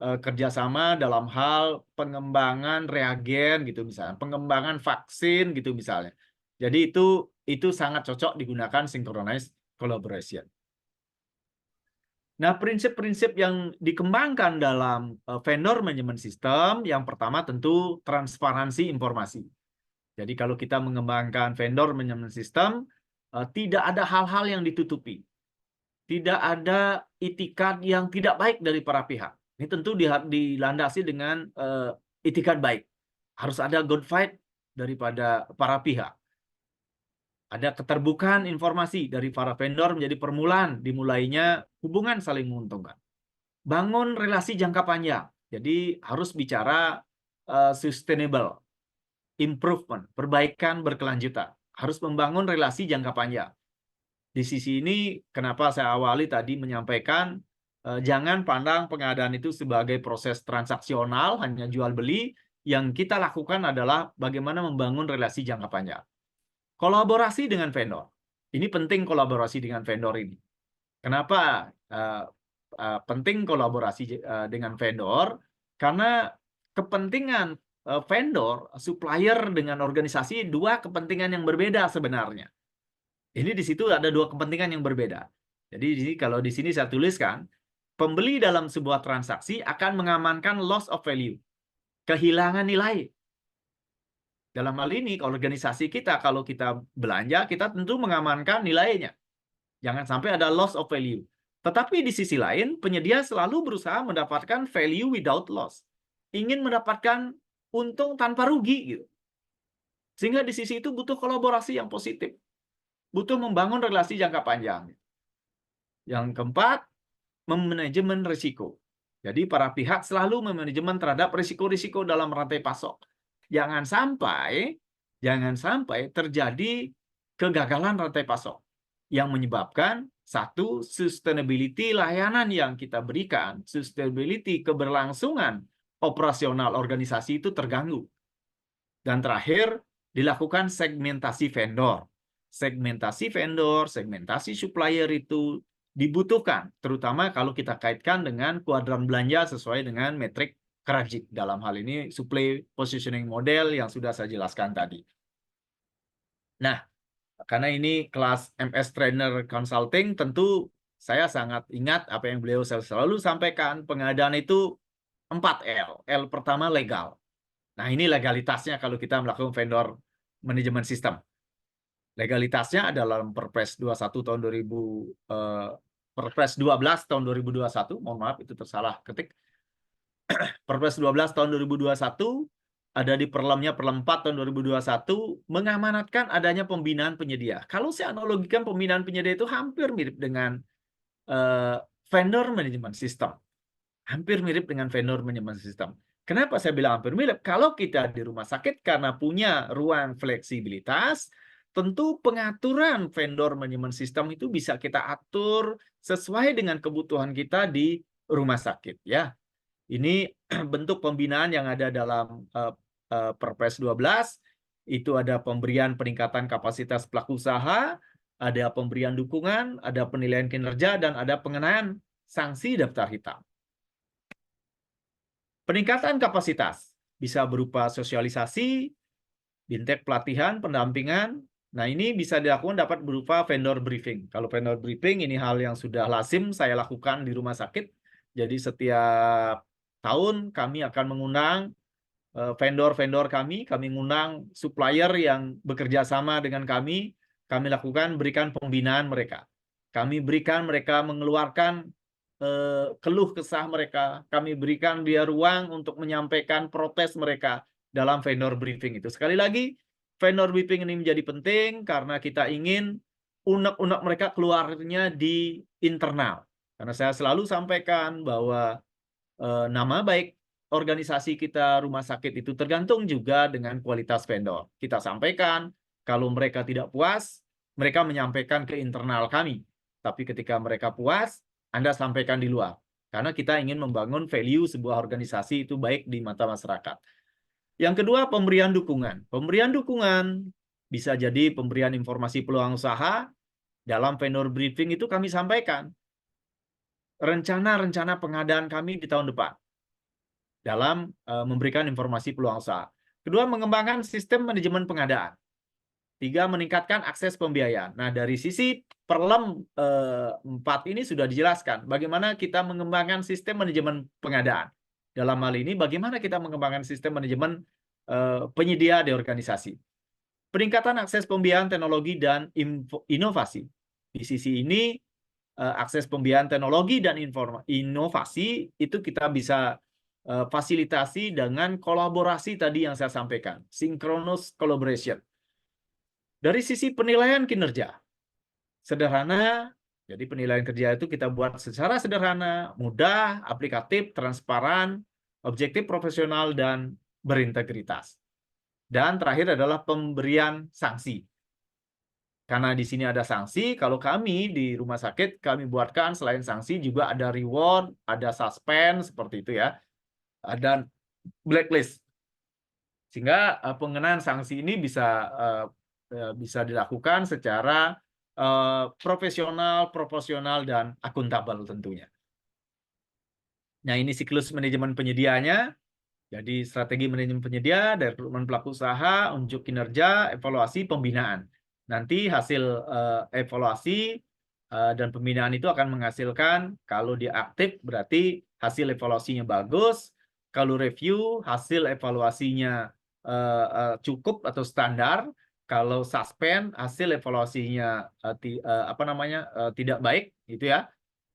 kerjasama dalam hal pengembangan reagen gitu misalnya, pengembangan vaksin gitu misalnya. Jadi itu sangat cocok digunakan synchronized collaboration. Nah, prinsip-prinsip yang dikembangkan dalam vendor management system, yang pertama tentu transparansi informasi. Jadi kalau kita mengembangkan vendor management system, tidak ada hal-hal yang ditutupi. Tidak ada itikat yang tidak baik dari para pihak. Ini tentu dilandasi dengan itikat baik. Harus ada good fight daripada para pihak. Ada keterbukaan informasi dari para vendor menjadi permulaan dimulainya hubungan saling menguntungkan. Bangun relasi jangka panjang. Jadi harus bicara sustainable, improvement, perbaikan berkelanjutan. Harus membangun relasi jangka panjang. Di sisi ini, kenapa saya awali tadi menyampaikan, jangan pandang pengadaan itu sebagai proses transaksional, hanya jual beli. Yang kita lakukan adalah bagaimana membangun relasi jangka panjang. Kolaborasi dengan vendor. Ini penting kolaborasi dengan vendor ini. Kenapa penting kolaborasi dengan vendor? Karena kepentingan vendor, supplier dengan organisasi, dua kepentingan yang berbeda sebenarnya. Ini di situ ada dua kepentingan yang berbeda. Jadi kalau di sini saya tuliskan, pembeli dalam sebuah transaksi akan mengamankan loss of value, kehilangan nilai. Dalam hal ini, organisasi kita, kalau kita belanja, kita tentu mengamankan nilainya. Jangan sampai ada loss of value. Tetapi di sisi lain, penyedia selalu berusaha mendapatkan value without loss. Ingin mendapatkan untung tanpa rugi, gitu. Sehingga di sisi itu butuh kolaborasi yang positif. Butuh membangun relasi jangka panjang. Yang keempat, memanajemen risiko. Jadi para pihak selalu memanajemen terhadap risiko-risiko dalam rantai pasok. Jangan sampai terjadi kegagalan rantai pasok yang menyebabkan satu, sustainability layanan yang kita berikan, sustainability keberlangsungan operasional organisasi itu terganggu. Dan terakhir, dilakukan segmentasi vendor. Segmentasi vendor, segmentasi supplier itu dibutuhkan, terutama kalau kita kaitkan dengan kuadran belanja sesuai dengan metrik Krajik. Dalam hal ini, supply positioning model yang sudah saya jelaskan tadi. Nah, karena ini kelas MS Trainer Consulting, tentu saya sangat ingat apa yang beliau selalu sampaikan, pengadaan itu 4L. L pertama legal. Nah, ini legalitasnya kalau kita melakukan vendor manajemen sistem. Legalitasnya adalah Perpres 21 tahun 2000, Perpres 12 tahun 2021, mohon maaf itu tersalah ketik. Perpres 12 tahun 2021 ada di Perlemnya Perlem 4 tahun 2021 mengamanatkan adanya pembinaan penyedia. Kalau saya analogikan pembinaan penyedia itu hampir mirip dengan vendor manajemen sistem. Hampir mirip dengan vendor manajemen sistem. Kenapa saya bilang hampir mirip? Kalau kita di rumah sakit karena punya ruang fleksibilitas, tentu pengaturan vendor manajemen sistem itu bisa kita atur sesuai dengan kebutuhan kita di rumah sakit, ya. Ini bentuk pembinaan yang ada dalam Perpres 12, itu ada pemberian peningkatan kapasitas pelaku usaha, ada pemberian dukungan, ada penilaian kinerja, dan ada pengenaan sanksi daftar hitam. Peningkatan kapasitas bisa berupa sosialisasi, bintek pelatihan, pendampingan. Nah, ini bisa dilakukan dapat berupa vendor briefing. Kalau vendor briefing ini hal yang sudah lazim saya lakukan di rumah sakit. Jadi setiap tahun kami akan mengundang vendor-vendor kami mengundang supplier yang bekerja sama dengan kami lakukan berikan pembinaan mereka. Kami berikan mereka mengeluarkan keluh kesah mereka, kami berikan dia ruang untuk menyampaikan protes mereka dalam vendor briefing itu. Sekali lagi, vendor briefing ini menjadi penting karena kita ingin unek-unek mereka keluarnya di internal. Karena saya selalu sampaikan bahwa nama baik organisasi kita, rumah sakit itu tergantung juga dengan kualitas vendor. Kita sampaikan, kalau mereka tidak puas, mereka menyampaikan ke internal kami. Tapi ketika mereka puas, Anda sampaikan di luar. Karena kita ingin membangun value sebuah organisasi itu baik di mata masyarakat. Yang kedua, pemberian dukungan. Pemberian dukungan bisa jadi pemberian informasi peluang usaha. Dalam vendor briefing itu kami sampaikan rencana-rencana pengadaan kami di tahun depan dalam memberikan informasi peluang usaha. Kedua, mengembangkan sistem manajemen pengadaan. Tiga, meningkatkan akses pembiayaan. Nah, dari sisi Perlem 4 ini sudah dijelaskan bagaimana kita mengembangkan sistem manajemen pengadaan. Dalam hal ini, bagaimana kita mengembangkan sistem manajemen penyedia di organisasi. Peningkatan akses pembiayaan teknologi dan inovasi. Di sisi ini, akses pembiayaan teknologi dan inovasi itu kita bisa fasilitasi dengan kolaborasi tadi yang saya sampaikan, synchronous collaboration. Dari sisi penilaian kinerja, sederhana, jadi penilaian kerja itu kita buat secara sederhana, mudah, aplikatif, transparan, objektif, profesional, dan berintegritas. Dan terakhir adalah pemberian sanksi. Karena di sini ada sanksi, kalau kami di rumah sakit, kami buatkan selain sanksi juga ada reward, ada suspend, seperti itu ya. Dan blacklist. Sehingga pengenaan sanksi ini bisa dilakukan secara profesional, proporsional, dan akuntabel tentunya. Nah, ini siklus manajemen penyedianya. Jadi strategi manajemen penyedia, rekrutmen pelaku usaha, unjuk kinerja, evaluasi, pembinaan. Nanti hasil evaluasi dan pembinaan itu akan menghasilkan, kalau dia aktif berarti hasil evaluasinya bagus, kalau review hasil evaluasinya cukup atau standar, kalau suspend hasil evaluasinya tidak baik, gitu ya.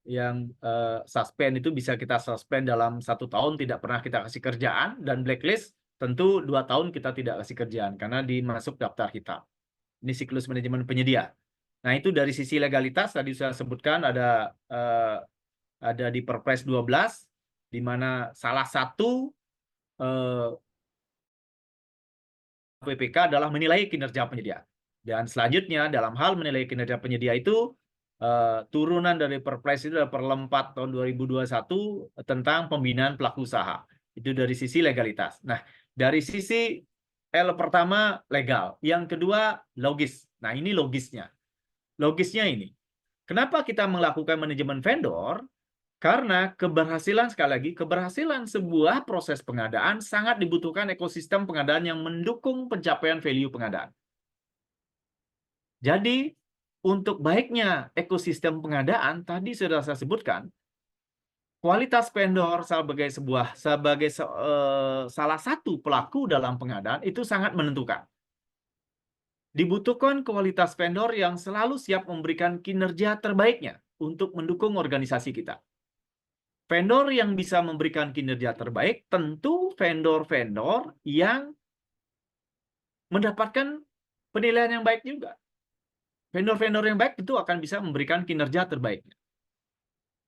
Yang suspend itu bisa kita suspend dalam 1 tahun tidak pernah kita kasih kerjaan, dan blacklist tentu 2 tahun kita tidak kasih kerjaan karena dimasuk daftar hitam. Ini siklus manajemen penyedia. Nah, itu dari sisi legalitas tadi saya sebutkan ada di Perpres 12 di mana salah satu PPK adalah menilai kinerja penyedia. Dan selanjutnya dalam hal menilai kinerja penyedia itu turunan dari Perpres itu adalah Perlem 4 tahun 2021 tentang pembinaan pelaku usaha. Itu dari sisi legalitas. Nah, dari sisi L pertama legal, yang kedua logis. Nah, ini logisnya. Logisnya ini. Kenapa kita melakukan manajemen vendor? Karena keberhasilan, sekali lagi, keberhasilan sebuah proses pengadaan sangat dibutuhkan ekosistem pengadaan yang mendukung pencapaian value pengadaan. Jadi, untuk baiknya ekosistem pengadaan, tadi sudah saya sebutkan, kualitas vendor sebagai salah satu pelaku dalam pengadaan itu sangat menentukan. Dibutuhkan kualitas vendor yang selalu siap memberikan kinerja terbaiknya untuk mendukung organisasi kita. Vendor yang bisa memberikan kinerja terbaik tentu vendor-vendor yang mendapatkan penilaian yang baik juga. Vendor-vendor yang baik itu akan bisa memberikan kinerja terbaiknya.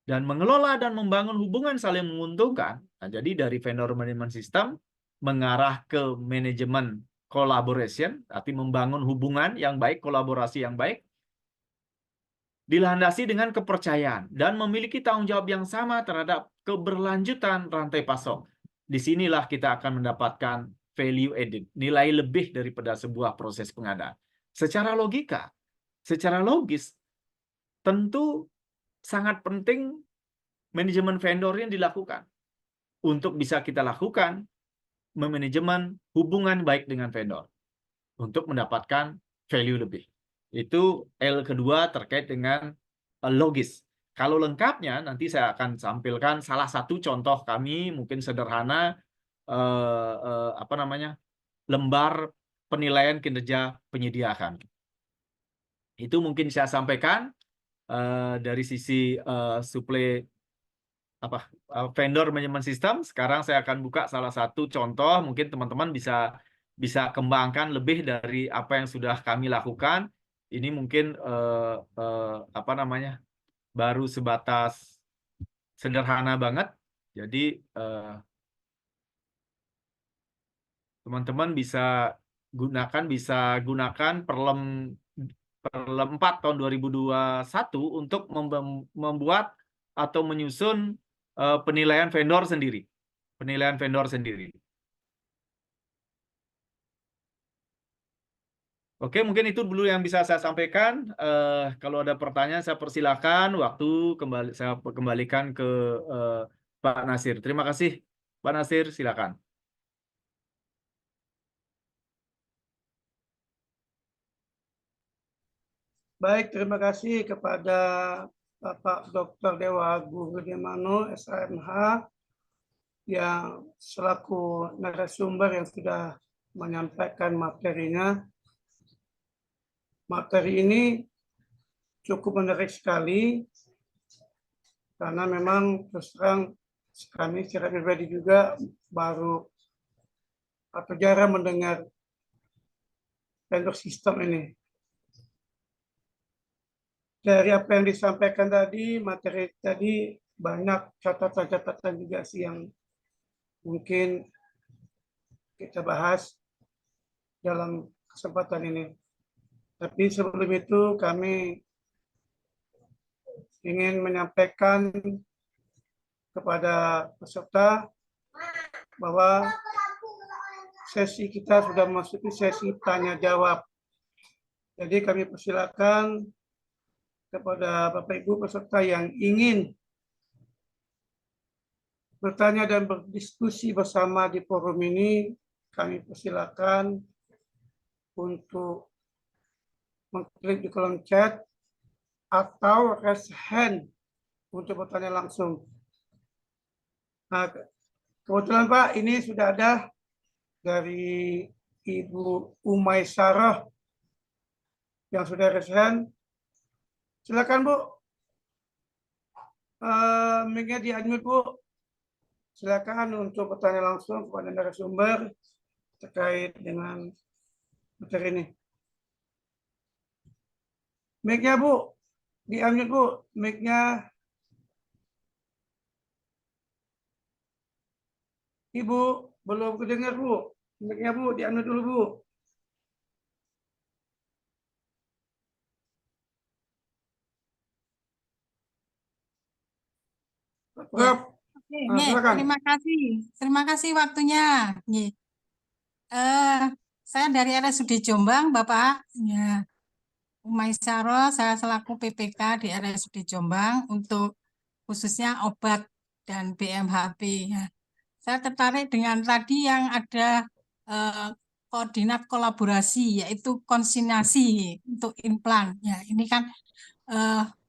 Dan mengelola dan membangun hubungan saling menguntungkan. Nah, jadi dari vendor management system mengarah ke manajemen collaboration, arti membangun hubungan yang baik, kolaborasi yang baik, dilandasi dengan kepercayaan dan memiliki tanggung jawab yang sama terhadap keberlanjutan rantai pasok. Disinilah kita akan mendapatkan value added, nilai lebih daripada sebuah proses pengadaan. Secara logika, secara logis, tentu sangat penting manajemen vendor yang dilakukan. Untuk bisa kita lakukan, memanajemen hubungan baik dengan vendor untuk mendapatkan value lebih. Itu L kedua terkait dengan logis. Kalau lengkapnya, nanti saya akan sampilkan salah satu contoh kami, mungkin sederhana, lembar penilaian kinerja penyedia kami. Itu mungkin saya sampaikan dari sisi suplai vendor management system. Sekarang saya akan buka salah satu contoh, mungkin teman-teman bisa kembangkan lebih dari apa yang sudah kami lakukan. Ini mungkin baru sebatas sederhana banget. Jadi teman-teman bisa gunakan Perlem 4 tahun 2021 untuk membuat atau menyusun penilaian vendor sendiri. Penilaian vendor sendiri. Oke, mungkin itu dulu yang bisa saya sampaikan. Kalau ada pertanyaan, saya persilakan. Saya kembalikan ke Pak Nasir. Terima kasih, Pak Nasir. Silakan. Baik, terima kasih kepada Bapak Dr. Dewa Gurudemano, SAMH, yang selaku narasumber yang sudah menyampaikan materinya. Materi ini cukup menarik sekali, karena memang terus terang kami secara pribadi juga baru atau jarang mendengar vendor sistem ini. Dari apa yang disampaikan tadi, materi tadi banyak catatan-catatan juga sih yang mungkin kita bahas dalam kesempatan ini. Tapi sebelum itu kami ingin menyampaikan kepada peserta bahwa sesi kita sudah memasuki sesi tanya jawab. Jadi kami persilakan kepada Bapak Ibu peserta yang ingin bertanya dan berdiskusi bersama di forum ini, kami persilakan untuk mengklik di kolom chat atau raise hand untuk bertanya langsung. Nah, kebetulan Pak, ini sudah ada dari Ibu Umaisarah yang sudah raise hand. Silakan Bu. Mic-nya di-unmute Bu. Silakan untuk bertanya langsung kepada narasumber terkait dengan materi ini. Mic-nya Bu, di-unmute Bu, mic-nya. Ibu, belum kedengar Bu. Mic-nya Bu, di-unmute dulu Bu. Prof. Oke, Silakan. terima kasih waktunya. Saya dari RSUD Jombang, Bapak. Ya, Umaisaro, saya selaku PPK di RSUD Jombang untuk khususnya obat dan BMHP. Ya. Saya tertarik dengan tadi yang ada koordinat kolaborasi, yaitu konsinyasi untuk implan. Ya, ini kan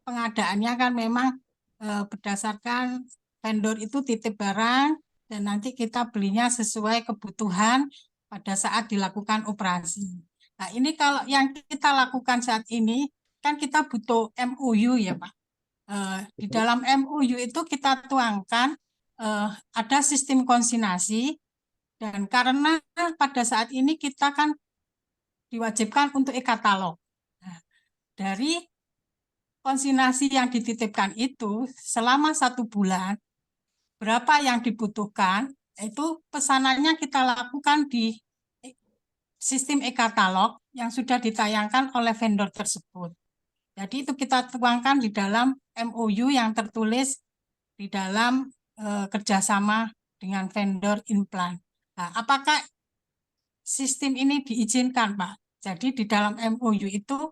pengadaannya kan memang berdasarkan vendor itu titip barang dan nanti kita belinya sesuai kebutuhan pada saat dilakukan operasi. Nah, ini kalau yang kita lakukan saat ini kan kita butuh MOU ya Pak. Di dalam MOU itu kita tuangkan ada sistem konsinyasi dan karena pada saat ini kita kan diwajibkan untuk e-katalog. Nah, dari konsinyasi yang dititipkan itu selama 1 bulan, berapa yang dibutuhkan, itu pesanannya kita lakukan di sistem e-katalog yang sudah ditayangkan oleh vendor tersebut. Jadi itu kita tuangkan di dalam MOU yang tertulis di dalam kerjasama dengan vendor implan. Nah, apakah sistem ini diizinkan, Pak? Jadi di dalam MOU itu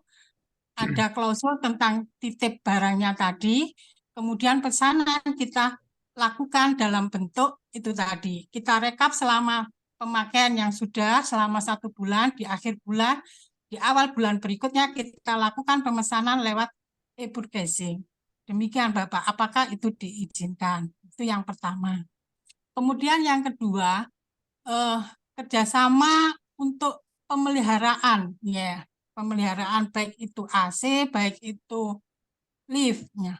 ada klausul tentang titip barangnya tadi, kemudian pesanan kita lakukan dalam bentuk itu tadi. Kita rekap selama pemakaian yang sudah selama 1 bulan, di akhir bulan, di awal bulan berikutnya kita lakukan pemesanan lewat e-purchasing. Demikian Bapak, apakah itu diizinkan? Itu yang pertama. Kemudian yang kedua, kerjasama untuk pemeliharaan, ya, pemeliharaan baik itu AC, baik itu liftnya.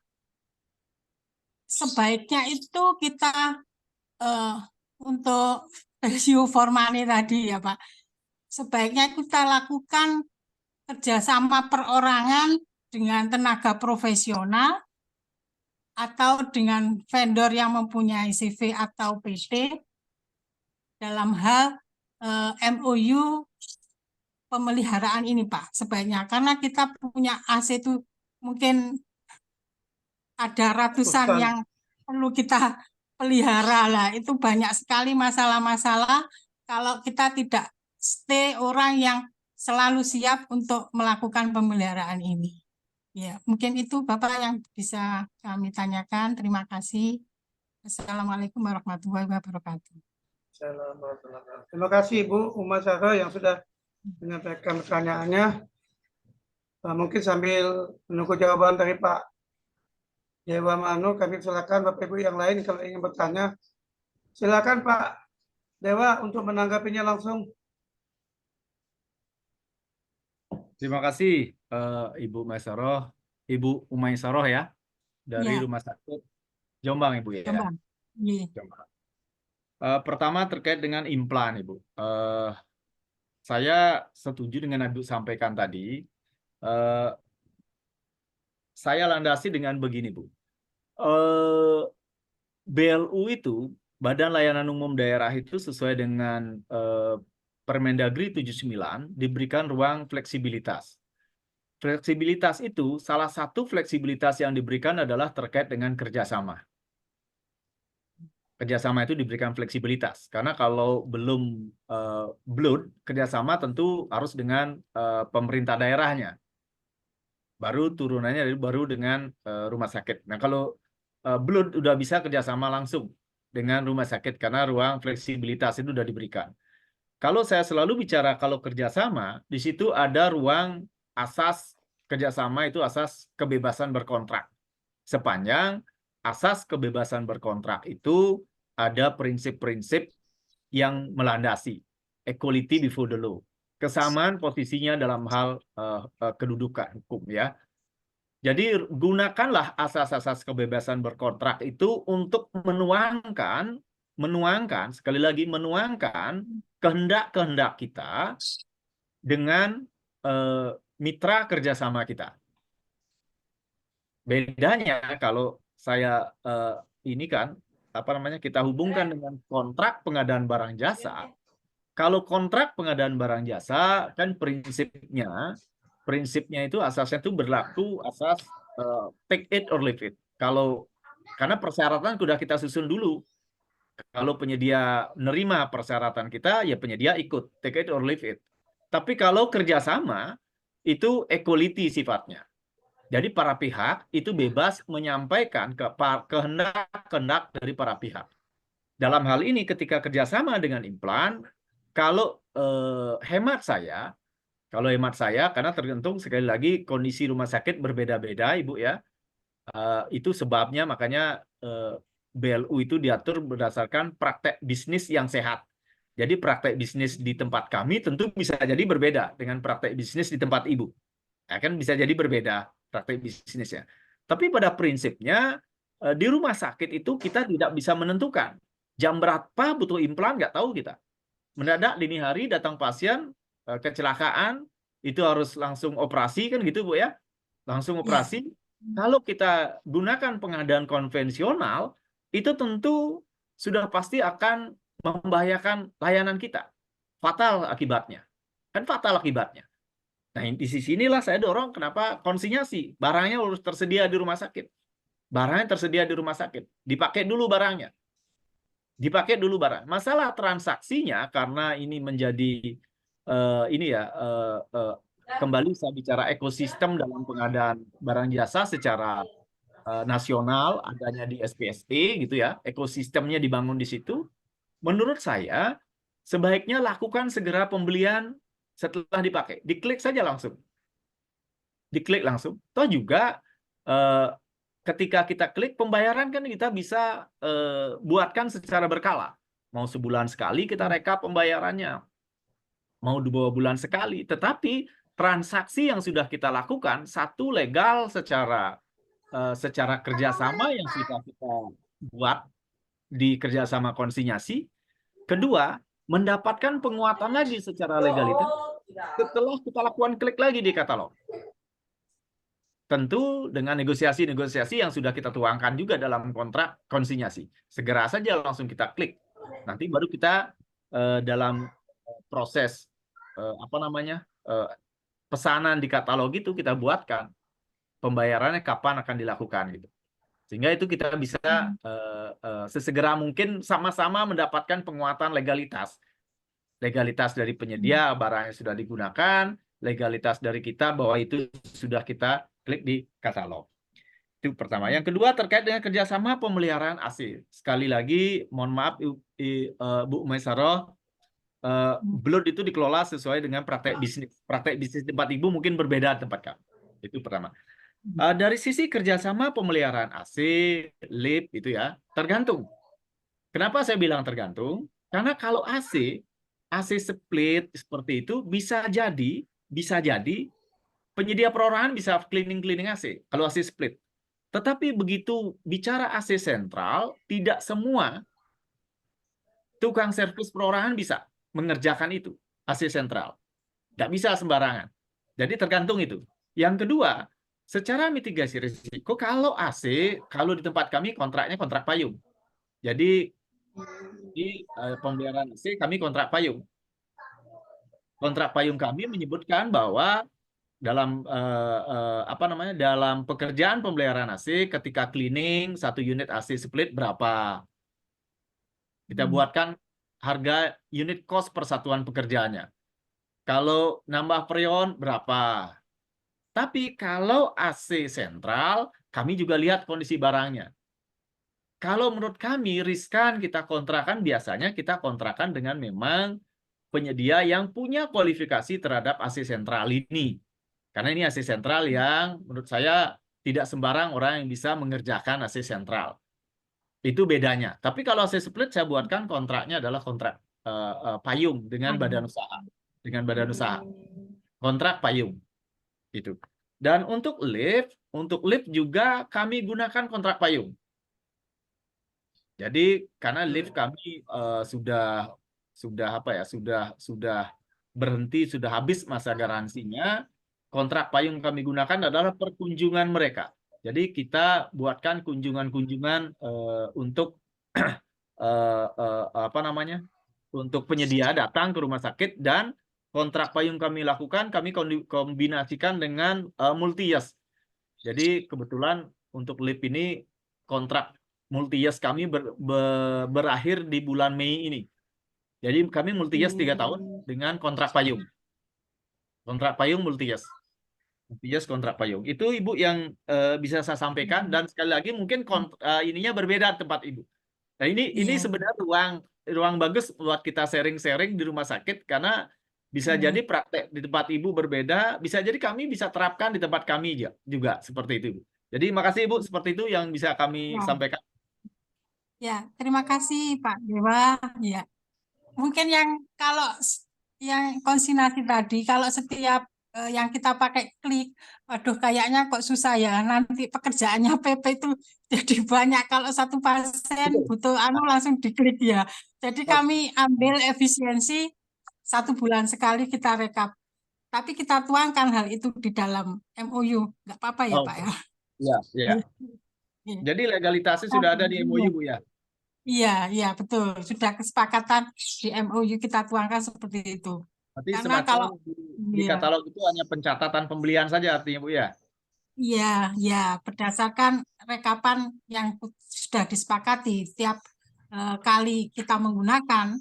Sebaiknya itu kita untuk value for money tadi ya Pak, sebaiknya kita lakukan kerjasama perorangan dengan tenaga profesional atau dengan vendor yang mempunyai CV atau PT dalam hal MOU pemeliharaan ini Pak, sebaiknya karena kita punya AC itu mungkin ada ratusan yang perlu kita pelihara lah, itu banyak sekali masalah-masalah kalau kita tidak stay orang yang selalu siap untuk melakukan pemeliharaan ini. Ya, mungkin itu Bapak yang bisa kami tanyakan. Terima kasih. Assalamualaikum warahmatullahi wabarakatuh. Terima kasih Ibu Uma Sarah yang sudah menyampaikan pertanyaannya. Mungkin sambil menunggu jawaban dari Pak Dewa Manu, kami silakan Bapak Ibu yang lain kalau ingin bertanya. Silakan Pak Dewa untuk menanggapinya langsung. Terima kasih Ibu Maisaroh, Ibu Umaisaroh ya, dari Ya. Rumah Sakit Jombang Ibu ya. Jombang. Iya. Jombang. Pertama terkait dengan implan Ibu. Saya setuju dengan Ibu sampaikan tadi. Saya landasi dengan begini Bu. BLU itu, Badan Layanan Umum Daerah itu sesuai dengan Permendagri 79 diberikan ruang fleksibilitas. Fleksibilitas itu, salah satu fleksibilitas yang diberikan adalah terkait dengan kerjasama. Kerjasama itu diberikan fleksibilitas, karena kalau belum blood, kerjasama tentu harus dengan pemerintah daerahnya. Baru turunannya baru dengan rumah sakit. Nah kalau blood udah bisa kerjasama langsung dengan rumah sakit, karena ruang fleksibilitas itu sudah diberikan. Kalau saya selalu bicara kalau kerjasama, di situ ada ruang asas kerjasama itu asas kebebasan berkontrak. Sepanjang asas kebebasan berkontrak itu ada prinsip-prinsip yang melandasi. Equality before the law. Kesamaan posisinya dalam hal kedudukan hukum ya. Jadi gunakanlah asas-asas kebebasan berkontrak itu untuk menuangkan sekali lagi menuangkan kehendak-kehendak kita dengan mitra kerjasama kita. Bedanya kalau saya ini kan kita hubungkan dengan kontrak pengadaan barang jasa. Kalau kontrak pengadaan barang jasa kan prinsipnya itu asasnya itu berlaku asas take it or leave it. Karena persyaratan sudah kita susun dulu. Kalau penyedia menerima persyaratan kita, ya penyedia ikut take it or leave it. Tapi kalau kerjasama itu equality sifatnya. Jadi para pihak itu bebas menyampaikan kehendak dari para pihak. Dalam hal ini ketika kerjasama dengan implan, kalau hemat saya, kalau hemat saya, karena tergantung sekali lagi kondisi rumah sakit berbeda-beda, Ibu ya. Itu sebabnya makanya BLU itu diatur berdasarkan praktek bisnis yang sehat. Jadi praktek bisnis di tempat kami tentu bisa jadi berbeda dengan praktek bisnis di tempat Ibu. Ya, kan bisa jadi berbeda praktek bisnisnya. Tapi pada prinsipnya di rumah sakit itu kita tidak bisa menentukan jam berapa butuh implan, nggak tahu kita. Mendadak dini hari datang pasien kecelakaan, itu harus langsung operasi kan gitu Bu ya, langsung Ya. operasi. Kalau kita gunakan pengadaan konvensional, itu tentu sudah pasti akan membahayakan layanan kita, fatal akibatnya, kan fatal akibatnya. Nah, di sisi inilah saya dorong kenapa konsinyasi, barangnya harus tersedia di rumah sakit, barangnya tersedia di rumah sakit, dipakai dulu barangnya. Dipakai dulu barang. Masalah transaksinya karena ini menjadi kembali saya bicara ekosistem dalam pengadaan barang jasa secara nasional, adanya di SPSE gitu ya, ekosistemnya dibangun di situ. Menurut saya sebaiknya lakukan segera pembelian setelah dipakai, diklik saja langsung, diklik langsung. Toh juga ketika kita klik pembayaran kan kita bisa buatkan secara berkala. Mau sebulan sekali kita rekap pembayarannya, mau 2 bulan sekali. Tetapi transaksi yang sudah kita lakukan, satu legal secara kerjasama yang sudah kita buat di kerjasama konsinyasi. Kedua, mendapatkan penguatan lagi secara legalitas setelah kita lakukan klik lagi di katalog. Tentu dengan negosiasi-negosiasi yang sudah kita tuangkan juga dalam kontrak konsinyasi. Segera saja langsung kita klik. Nanti baru kita dalam proses pesanan di katalog itu kita buatkan pembayarannya kapan akan dilakukan gitu. Sehingga itu kita bisa sesegera mungkin sama-sama mendapatkan penguatan legalitas. Legalitas dari penyedia barang yang sudah digunakan, legalitas dari kita bahwa itu sudah kita klik di katalog. Itu pertama. Yang kedua terkait dengan kerjasama pemeliharaan AC. Sekali lagi, mohon maaf Bu Umaysaroh, Blood itu dikelola sesuai dengan praktek bisnis. Praktek bisnis tempat Ibu mungkin berbeda tempat kami. Itu pertama. Dari sisi kerjasama pemeliharaan AC, LIP itu ya, tergantung. Kenapa saya bilang tergantung? Karena kalau AC split seperti itu bisa jadi penyedia perorangan bisa cleaning AC kalau AC split. Tetapi begitu bicara AC sentral, tidak semua tukang servis perorangan bisa mengerjakan itu AC sentral. Tidak bisa sembarangan. Jadi tergantung itu. Yang kedua, secara mitigasi risiko, kalau AC, kalau di tempat kami kontraknya kontrak payung. Jadi di pemeliharaan AC kami kontrak payung. Kontrak payung kami menyebutkan bahwa dalam dalam pekerjaan pemeliharaan AC ketika cleaning 1 unit AC split berapa? Kita buatkan harga unit cost persatuan pekerjaannya. Kalau nambah freon berapa? Tapi kalau AC sentral, kami juga lihat kondisi barangnya. Kalau menurut kami riskan kita kontrakan, biasanya kita kontrakan dengan memang penyedia yang punya kualifikasi terhadap AC sentral ini. Karena ini AC sentral yang menurut saya tidak sembarang orang yang bisa mengerjakan AC sentral. Itu bedanya. Tapi kalau AC split saya buatkan kontraknya adalah kontrak payung dengan badan usaha. Dengan badan usaha. Kontrak payung. Itu. Dan untuk lift juga kami gunakan kontrak payung. Jadi karena lift kami sudah berhenti, sudah habis masa garansinya, kontrak payung kami gunakan adalah perkunjungan mereka. Jadi kita buatkan kunjungan-kunjungan untuk untuk penyedia datang ke rumah sakit, dan kontrak payung kami lakukan, kami kombinasikan dengan multi-years. Jadi kebetulan untuk lift ini kontrak multi-years kami berakhir di bulan Mei ini. Jadi kami multi-years 3 tahun dengan kontrak payung. Kontrak payung multi-years. Multi-years kontrak payung. Itu Ibu yang bisa saya sampaikan, dan sekali lagi mungkin ininya berbeda tempat Ibu. Nah ini sebenarnya ruang bagus buat kita sharing-sharing di rumah sakit, karena bisa Ya. jadi praktek di tempat Ibu berbeda, bisa jadi kami bisa terapkan di tempat kami juga seperti itu, Ibu. Jadi makasih Ibu, seperti itu yang bisa kami Ya. sampaikan. Ya, terima kasih Pak Dewa. Ya, mungkin kalau yang konsinasi tadi, kalau setiap yang kita pakai klik, waduh kayaknya kok susah ya. Nanti pekerjaannya PP itu jadi banyak. Kalau satu pasien Betul. butuh langsung diklik ya. Jadi kami ambil efisiensi 1 bulan sekali kita rekap. Tapi kita tuangkan hal itu di dalam MOU. Nggak apa-apa ya Oh, Pak ya. iya, iya. Iya. Jadi legalitasnya sudah ada di MOU, Bu, ya? Iya, betul. Sudah kesepakatan di MOU kita tuangkan seperti itu. Berarti Karena semacam kalau di iya, katalog itu hanya pencatatan pembelian saja artinya, Bu, ya? iya, berdasarkan rekapan yang sudah disepakati tiap kali kita menggunakan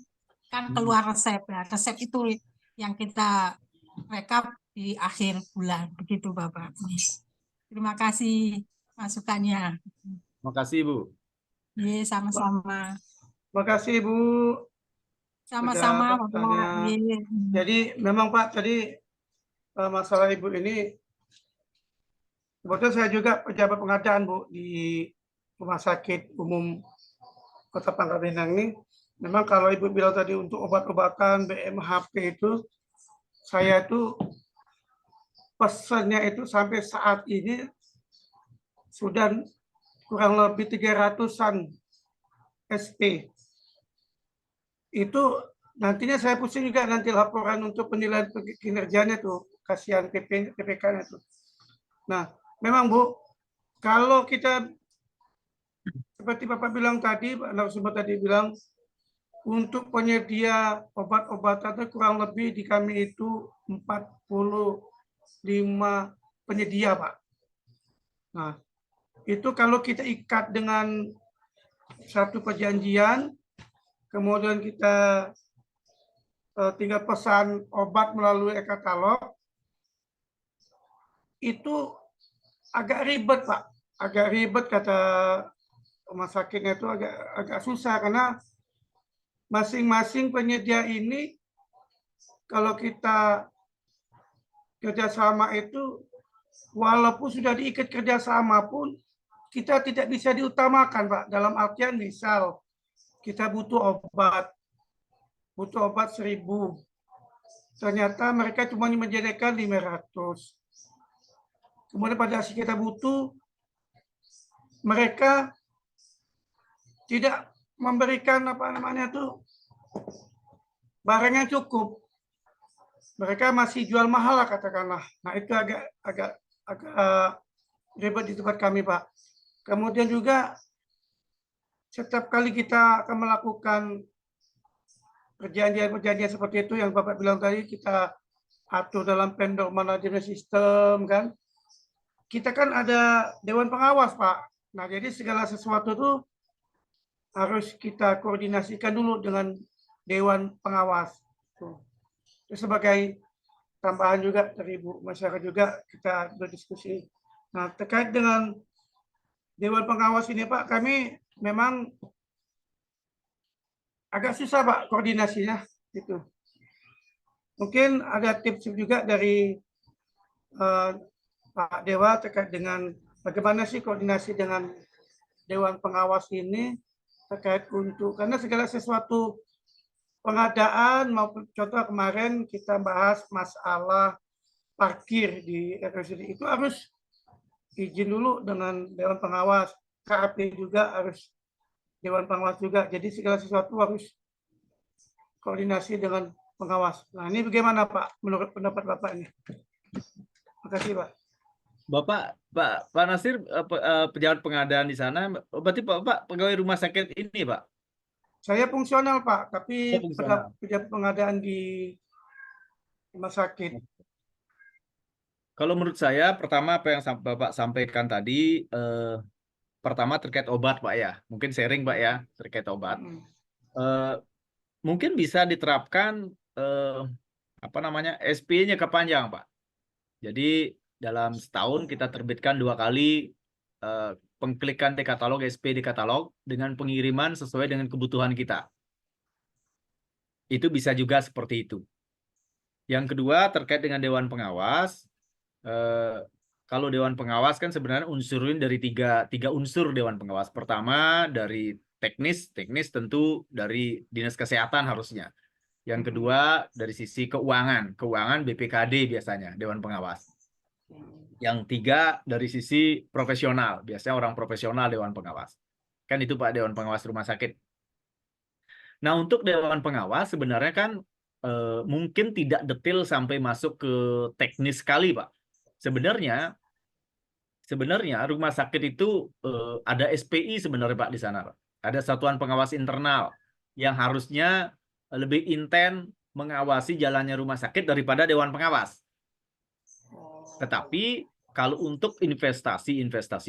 kan keluar resep. Nah, resep itu yang kita rekap di akhir bulan. Begitu, Bapak. Terima kasih masukannya. Makasih, Bu. Iya, sama-sama. Terima kasih Ibu Sama-sama, sudah Bapak. bertanya. Iya. Jadi memang Pak tadi masalah Ibu ini, kebetulan saya juga pejabat pengadaan Bu di Rumah Sakit Umum Kota Pangkal Pinang ini. Memang kalau Ibu bilang tadi untuk obat-obatan BMHP itu, saya itu pesannya itu sampai saat ini sudah kurang lebih 300-an SP. Itu nantinya saya pusing juga nanti laporan untuk penilaian kinerjanya tuh, kasihan PPK-nya tuh. Nah, memang Bu, kalau kita seperti Bapak bilang tadi, Pak narasumber tadi bilang, untuk penyedia obat-obatan kurang lebih di kami itu 45 penyedia, Pak. Nah, itu kalau kita ikat dengan satu perjanjian, kemudian kita tinggal pesan obat melalui e-katalog, itu agak ribet, Pak. Agak ribet kata rumah sakitnya itu agak susah karena masing-masing penyedia ini kalau kita kerjasama itu walaupun sudah diikat kerjasama pun kita tidak bisa diutamakan Pak, dalam artian misal kita butuh obat 1.000, ternyata mereka cuma menyediakan 500, kemudian pada saat kita butuh mereka tidak memberikan barang yang cukup. Mereka masih jual mahal lah katakanlah. Nah itu agak ribet di tempat kami Pak. Kemudian juga setiap kali kita akan melakukan perjanjian seperti itu yang Bapak bilang tadi, kita atur dalam vendor management system kan. Kita kan ada dewan pengawas Pak. Nah jadi segala sesuatu itu harus kita koordinasikan dulu dengan dewan pengawas. Tuh. Itu sebagai tambahan juga dari Ibu masyarakat juga kita berdiskusi. Nah terkait dengan dewan pengawas ini Pak, kami memang agak susah Pak koordinasinya gitu. Mungkin ada tips juga dari Pak Dewa terkait dengan bagaimana sih koordinasi dengan dewan pengawas ini terkait untuk, karena segala sesuatu pengadaan maupun contoh kemarin kita bahas masalah parkir di RSUD itu harus izin dulu dengan dewan pengawas, KAP juga harus dewan pengawas juga. Jadi segala sesuatu harus koordinasi dengan pengawas. Nah ini bagaimana Pak menurut pendapat Bapak ini? Terima kasih Pak. Pak Nasir, pejabat pengadaan di sana, berarti Bapak pegawai rumah sakit ini, Pak? Saya fungsional Pak, tapi fungsional. pejabat pengadaan di rumah sakit. Kalau menurut saya, pertama apa yang Bapak sampaikan tadi, pertama terkait obat, Pak ya. Mungkin sharing, Pak ya, terkait obat. Mungkin bisa diterapkan SP-nya kepanjang, Pak. Jadi dalam setahun kita terbitkan 2 kali pengklikan di katalog, SP di katalog dengan pengiriman sesuai dengan kebutuhan kita. Itu bisa juga seperti itu. Yang kedua terkait dengan Dewan Pengawas. Kalau Dewan Pengawas kan sebenarnya unsurin dari tiga unsur Dewan Pengawas. Pertama dari teknis tentu dari Dinas Kesehatan harusnya. Yang kedua dari sisi keuangan BPKD biasanya Dewan Pengawas. Yang tiga dari sisi profesional, biasanya orang profesional Dewan Pengawas. Kan itu Pak Dewan Pengawas Rumah Sakit. Nah, untuk Dewan Pengawas sebenarnya kan mungkin tidak detail sampai masuk ke teknis sekali, Pak. Sebenarnya rumah sakit itu ada SPI sebenarnya Pak di sana, Pak. Ada Satuan Pengawas Internal yang harusnya lebih intens mengawasi jalannya rumah sakit daripada Dewan Pengawas. Tetapi kalau untuk investasi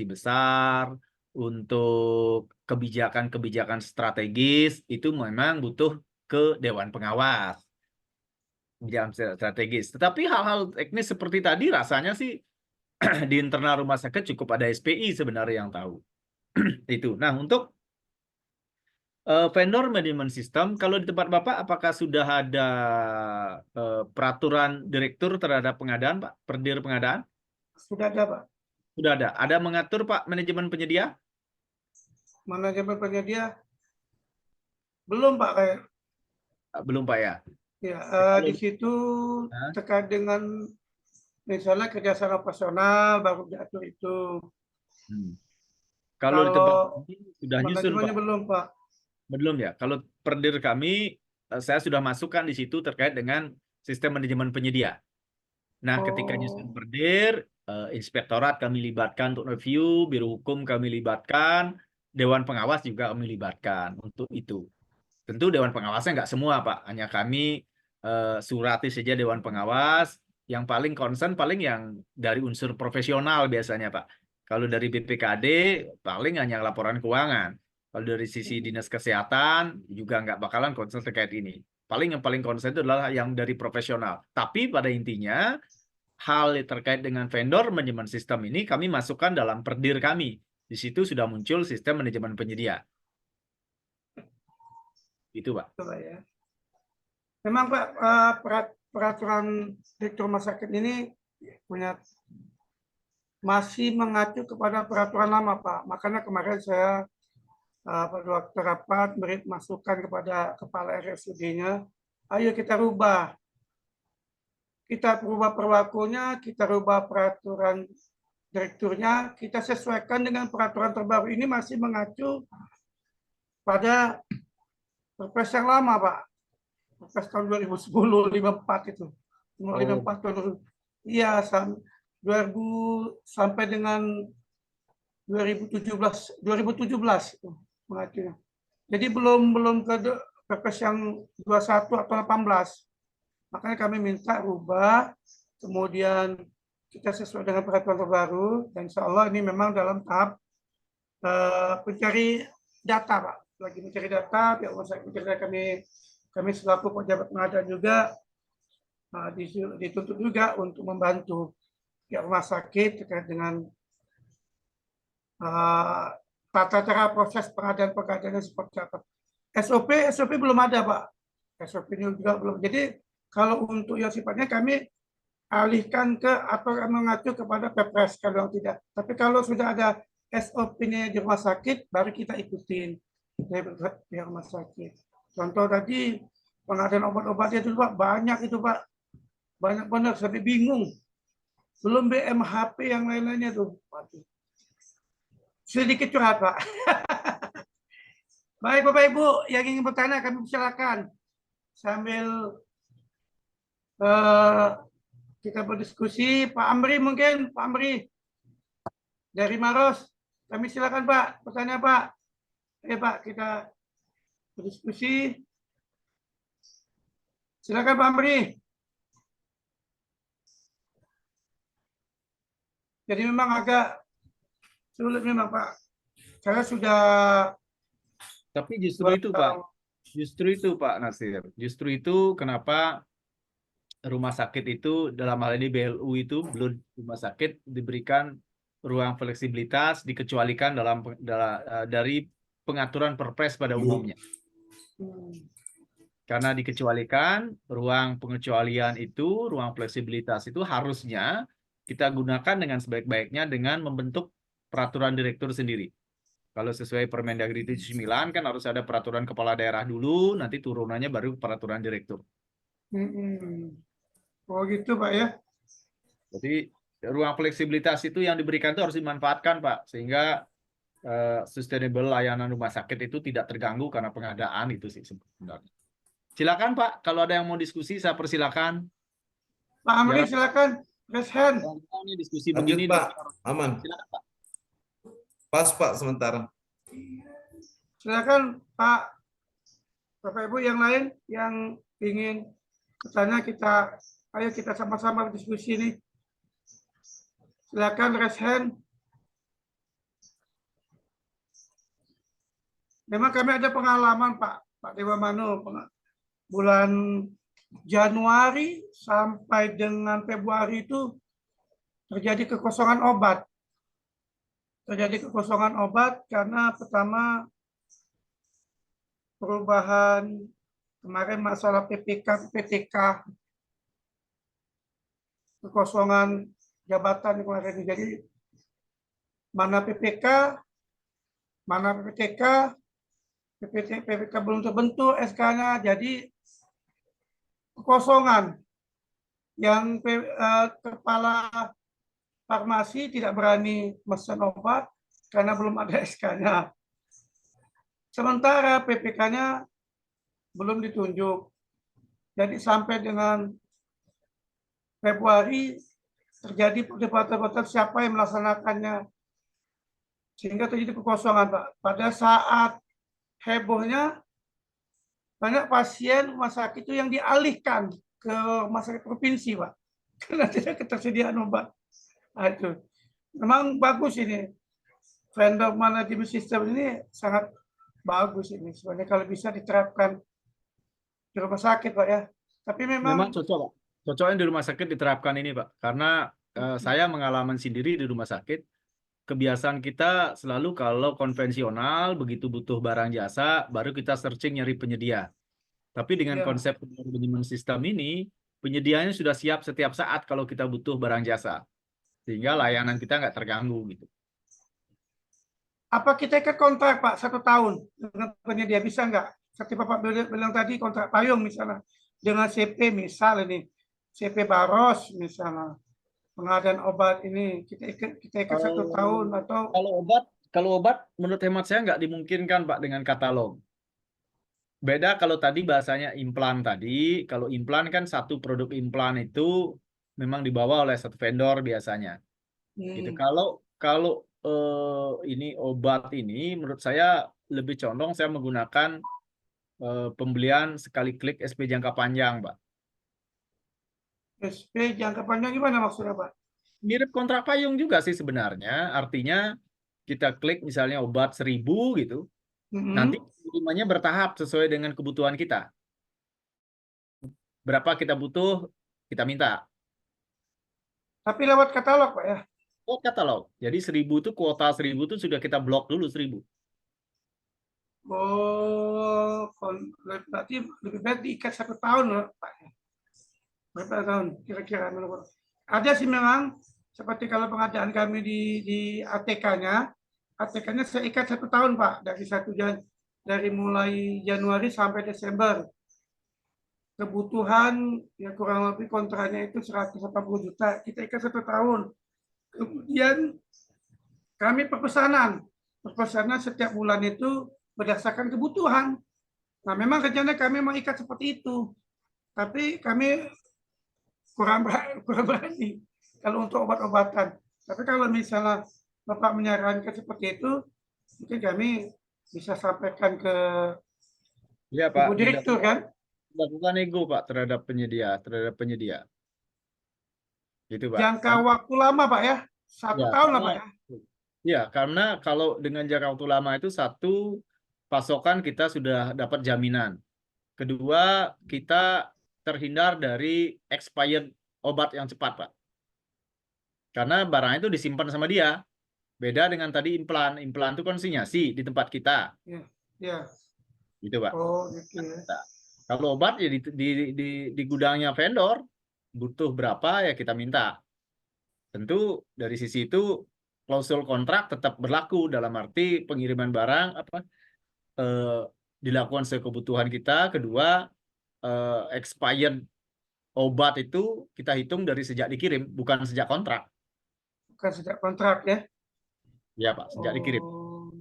besar, untuk kebijakan strategis, itu memang butuh ke Dewan Pengawas. Kebijakan strategis. Tetapi hal-hal teknis seperti tadi rasanya sih di internal rumah sakit cukup ada SPI sebenarnya yang tahu. Itu. Nah, untuk vendor management system, kalau di tempat Bapak, apakah sudah ada peraturan direktur terhadap pengadaan, Pak? Perdir pengadaan? Sudah ada, Pak. Sudah ada. Ada mengatur, Pak, manajemen penyedia? Manajemen penyedia belum, Pak, kayak. Belum, Pak, ya? Ya, Kalau- di situ Hah? terkait dengan misalnya kerjasama operasional baru diatur itu. Kalau di tempat Kalau ini sudah nyusun, manajemennya Pak. belum, Pak. Belum ya. Kalau perdir kami, saya sudah masukkan di situ terkait dengan sistem manajemen penyedia. Nah, ketika nyusun perdir, inspektorat kami libatkan untuk review, biro hukum kami libatkan, dewan pengawas juga kami libatkan untuk itu. Tentu dewan pengawasnya nggak semua, Pak. Hanya kami surati saja dewan pengawas. Yang paling concern paling yang dari unsur profesional biasanya, Pak. Kalau dari BPKD paling hanya laporan keuangan. Kalau dari sisi dinas kesehatan juga nggak bakalan concern terkait ini. Paling yang paling concern itu adalah yang dari profesional. Tapi pada intinya hal terkait dengan vendor manajemen sistem ini kami masukkan dalam perdir kami. Di situ sudah muncul sistem manajemen penyedia. Itu, Pak. Coba ya. Memang, Pak, peraturan direktur rumah sakit ini punya masih mengacu kepada peraturan lama, Pak. Makanya kemarin saya pada waktu rapat beri masukan kepada kepala RSUD-nya, ayo kita rubah. Kita rubah perwakunya, kita rubah peraturan direkturnya, kita sesuaikan dengan peraturan terbaru. Ini masih mengacu pada Perpres yang lama, Pak. Perpres tahun 2010, 54 itu. Nomor 54 tahun. Iya, 2000 sampai dengan 2017 itu mengacunya. Jadi belum ke Perpres yang 21 atau 18. Makanya kami minta rubah, kemudian kita sesuai dengan peraturan terbaru, dan insya Allah ini memang dalam tahap pencari data, Pak. Lagi mencari data, pihak rumah sakit mencari data, kami selaku pejabat pengadaan juga dituntut juga untuk membantu pihak rumah sakit terkait dengan tata cara proses pengadaan seperti apa. SOP belum ada, Pak. SOP ini juga belum. Jadi kalau untuk yang sifatnya kami alihkan ke atau mengacu kepada Perpres kalau tidak. Tapi kalau sudah ada SOP-nya di rumah sakit, baru kita ikutin dari pihak rumah sakit. Contoh tadi pengadaan obat-obatnya itu, Pak, banyak itu, Pak. Banyak benar, sampai bingung. Belum BMHP yang lain-lainnya tuh. Sedikit curhat, Pak. Baik, Bapak Ibu yang ingin bertanya kami silakan sambil kita berdiskusi. Pak Amri mungkin, Pak Amri dari Maros, kami silakan Pak, bertanya Pak. Pak, kita berdiskusi. Silakan Pak Amri. Jadi memang agak sulit memang, Pak. Saya sudah. Tapi justru itu, Pak. Justru itu, Pak Nasir. Justru itu kenapa rumah sakit itu, dalam hal ini BLU itu, belum rumah sakit diberikan ruang fleksibilitas, dikecualikan dari pengaturan Perpres pada umumnya. Karena dikecualikan, ruang pengecualian itu, ruang fleksibilitas itu harusnya kita gunakan dengan sebaik-baiknya dengan membentuk peraturan direktur sendiri. Kalau sesuai Permendagri 79 kan harus ada peraturan kepala daerah dulu, nanti turunannya baru peraturan direktur. Oh gitu Pak ya. Jadi ruang fleksibilitas itu yang diberikan itu harus dimanfaatkan Pak, sehingga sustainable layanan rumah sakit itu tidak terganggu karena pengadaan itu sih sebenarnya. Silakan Pak, kalau ada yang mau diskusi saya persilakan. Pak Amri Jangan- silakan. Raise hand. Ini diskusi Lanjut begini. Pak, aman. Silakan Pak. Pas Pak sebentar. Silakan Pak. Bapak Ibu yang lain yang ingin bertanya, ayo kita sama-sama diskusi nih. Silakan raise hand. Memang kami ada pengalaman Pak Dewa Manu, bulan Januari sampai dengan Februari itu terjadi kekosongan obat. Terjadi kekosongan obat karena pertama perubahan kemarin masalah PPK, PTK, kekosongan jabatan kemarin. Jadi mana PPK, mana PPTK, PPK belum terbentuk SK-nya, jadi kekosongan yang kepala farmasi tidak berani mesen obat karena belum ada SK-nya. Sementara PPK-nya belum ditunjuk. Jadi sampai dengan Februari terjadi perdebatan siapa yang melaksanakannya. Sehingga terjadi kekosongan, Pak. Pada saat hebohnya, banyak pasien rumah sakit itu yang dialihkan ke rumah sakit provinsi, Pak. Karena tidak ketersediaan obat. Nah, itu. Memang bagus ini. Vendor manajemen sistem ini sangat bagus ini. Sebenarnya kalau bisa diterapkan di rumah sakit, Pak ya. Tapi Memang memang cocok Pak. Cocoknya di rumah sakit diterapkan ini Pak. Karena saya mengalami sendiri di rumah sakit. Kebiasaan kita selalu kalau konvensional, begitu butuh barang jasa, baru kita searching nyari penyedia. Tapi dengan ya, konsep manajemen sistem ini, penyediaannya sudah siap setiap saat kalau kita butuh barang jasa. Sehingga layanan kita nggak terganggu gitu. apa kita ikat kontrak Pak 1 tahun dengan penyedia, bisa nggak? Seperti Bapak bilang tadi, kontrak payung misalnya dengan CP, misal ini CP Baros misalnya, pengadaan obat ini kita ikat 1 tahun atau Kalau obat menurut hemat saya nggak dimungkinkan Pak dengan katalog. Beda kalau tadi bahasanya implan tadi, kalau implan kan satu produk implan itu memang dibawa oleh satu vendor biasanya. Gitu. Kalau ini obat ini menurut saya lebih condong saya menggunakan pembelian sekali klik SP jangka panjang, Pak. SP jangka panjang gimana maksudnya Pak? Mirip kontrak payung juga sih sebenarnya. Artinya kita klik misalnya obat 1000 gitu. Nanti pengirimannya bertahap sesuai dengan kebutuhan kita. Berapa kita butuh, kita minta. Tapi lewat katalog Pak ya? Oh, katalog. Jadi 1000 itu kuota 1000 itu sudah kita blok dulu 1000. Oh, berarti lebih baik diikat 1 tahun loh Pak. Berapa tahun kira-kira menurut? Ada sih memang, seperti kalau pengadaan kami di ATK-nya, ATK-nya saya ikat 1 tahun Pak, dari mulai Januari sampai Desember. Kebutuhan ya kurang lebih kontraknya itu 180 juta, kita ikat 1 tahun. Kemudian kami perpesanan setiap bulan itu berdasarkan kebutuhan. Nah, memang rencana kami mau ikat seperti itu, tapi kami kurang berani kalau untuk obat-obatan. Tapi kalau misalnya Bapak menyarankan seperti itu, mungkin kami bisa sampaikan ke Iya, Pak. Ibu Direktur kan? Lakukan nego, Pak, terhadap penyedia. Gitu, Pak. Jangka waktu lama, Pak ya? 1 Ya, tahun lah, Pak ya? Ya, karena kalau dengan jangka waktu lama itu satu, pasokan kita sudah dapat jaminan. Kedua, kita terhindar dari expired obat yang cepat, Pak. Karena barang itu disimpan sama dia. Beda dengan tadi implan. Implan itu konsinyasi di tempat kita. Ya. Gitu, Pak. Oh, gitu ya. Kalau obat ya di gudangnya vendor, butuh berapa ya kita minta. Tentu dari sisi itu klausul kontrak tetap berlaku dalam arti pengiriman barang dilakukan sesuai kebutuhan kita. Kedua, expired obat itu kita hitung dari sejak dikirim, bukan sejak kontrak. Bukan sejak kontrak ya. Ya Pak, sejak dikirim. Oh.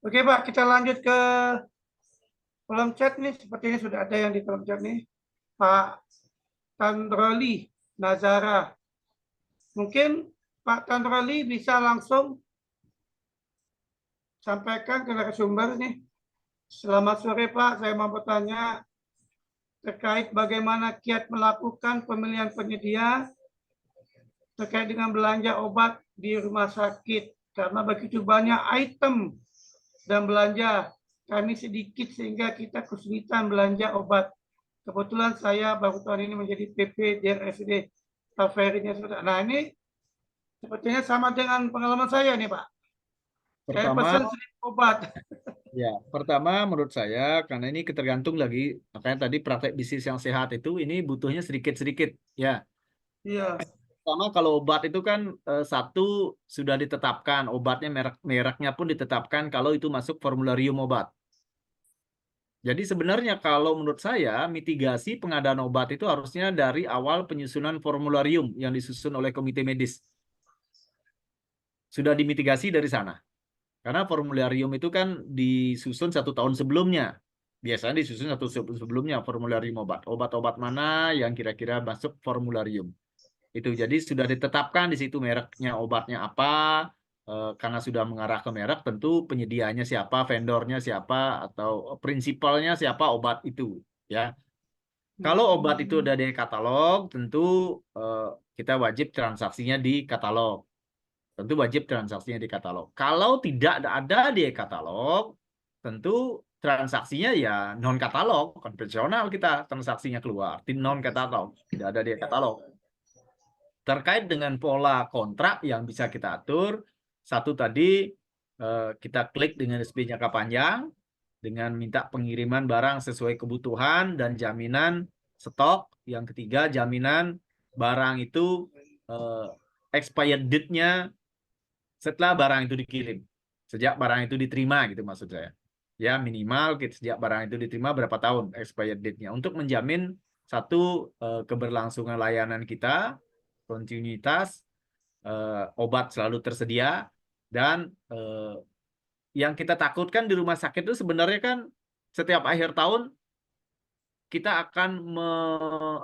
Oke Pak, kita lanjut ke kolom chat nih. Sepertinya sudah ada yang di kolom chat nih. Pak Tandroli Nazara. Mungkin Pak Tandroli bisa langsung sampaikan ke narasumber nih. Selamat sore Pak, saya mau bertanya terkait bagaimana kiat melakukan pemilihan penyedia terkait dengan belanja obat di rumah sakit. Karena begitu banyak item dan belanja, kami sedikit sehingga kita kesulitan belanja obat. Kebetulan saya baru tahun ini menjadi PP di RSUD Taverinya. Nah ini sepertinya sama dengan pengalaman saya nih Pak. Saya Pertama, pesan sedikit obat. ya, pertama menurut saya karena ini ketergantung lagi, makanya tadi praktek bisnis yang sehat itu ini butuhnya sedikit-sedikit, ya. Iya. Pertama kalau obat itu kan satu sudah ditetapkan, obatnya mereknya pun ditetapkan kalau itu masuk formularium obat. Jadi sebenarnya kalau menurut saya mitigasi pengadaan obat itu harusnya dari awal penyusunan formularium yang disusun oleh komite medis. Sudah dimitigasi dari sana. Karena formularium itu kan disusun 1 tahun sebelumnya. Biasanya disusun 1 tahun sebelumnya formularium obat. Obat-obat mana yang kira-kira masuk formularium. Itu jadi sudah ditetapkan di situ mereknya obatnya apa. Karena sudah mengarah ke merek, tentu penyediaannya siapa, vendornya siapa, atau prinsipalnya siapa obat itu. Ya, kalau obat itu ada di katalog, tentu kita wajib transaksinya di katalog. Tentu wajib transaksinya di katalog. Kalau tidak ada di katalog, tentu transaksinya ya non katalog, konvensional kita transaksinya keluar, non katalog, tidak ada di katalog. Terkait dengan pola kontrak yang bisa kita atur, satu tadi kita klik dengan SP jangka panjang, dengan minta pengiriman barang sesuai kebutuhan dan jaminan stok. Yang ketiga, jaminan barang itu expired date-nya setelah barang itu dikirim. Sejak barang itu diterima gitu maksud saya. Ya minimal sejak barang itu diterima berapa tahun expired date-nya. Untuk menjamin satu keberlangsungan layanan kita, kontinuitas, obat selalu tersedia, dan yang kita takutkan di rumah sakit itu sebenarnya kan setiap akhir tahun kita akan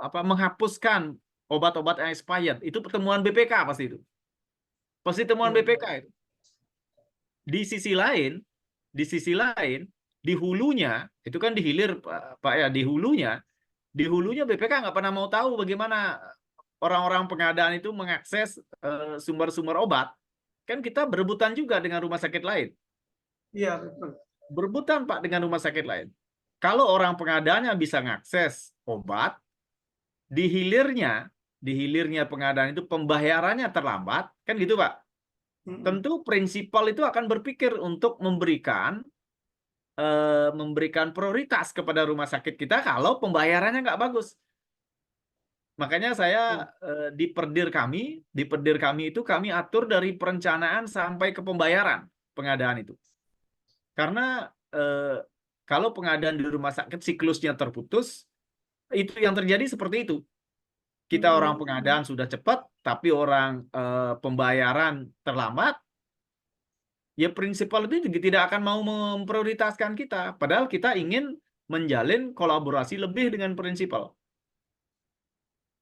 menghapuskan obat-obat yang expired. Itu pertemuan BPK pasti itu. Pasti temuan BPK itu. Di sisi lain, di hulunya, itu kan di hilir Pak ya, di hulunya BPK nggak pernah mau tahu bagaimana orang-orang pengadaan itu mengakses sumber-sumber obat. Kan kita berebutan juga dengan rumah sakit lain. Iya, betul. Berebutan Pak dengan rumah sakit lain. Kalau orang pengadaannya bisa mengakses obat, di hilirnya pengadaan itu pembayarannya terlambat, kan gitu Pak. Tentu prinsipal itu akan berpikir untuk memberikan prioritas kepada rumah sakit kita kalau pembayarannya nggak bagus. Makanya saya di perdir kami itu kami atur dari perencanaan sampai ke pembayaran pengadaan itu. Karena kalau pengadaan di rumah sakit siklusnya terputus, itu yang terjadi seperti itu. Kita orang pengadaan sudah cepat, tapi orang pembayaran terlambat, ya prinsipal itu juga tidak akan mau memprioritaskan kita. Padahal kita ingin menjalin kolaborasi lebih dengan prinsipal.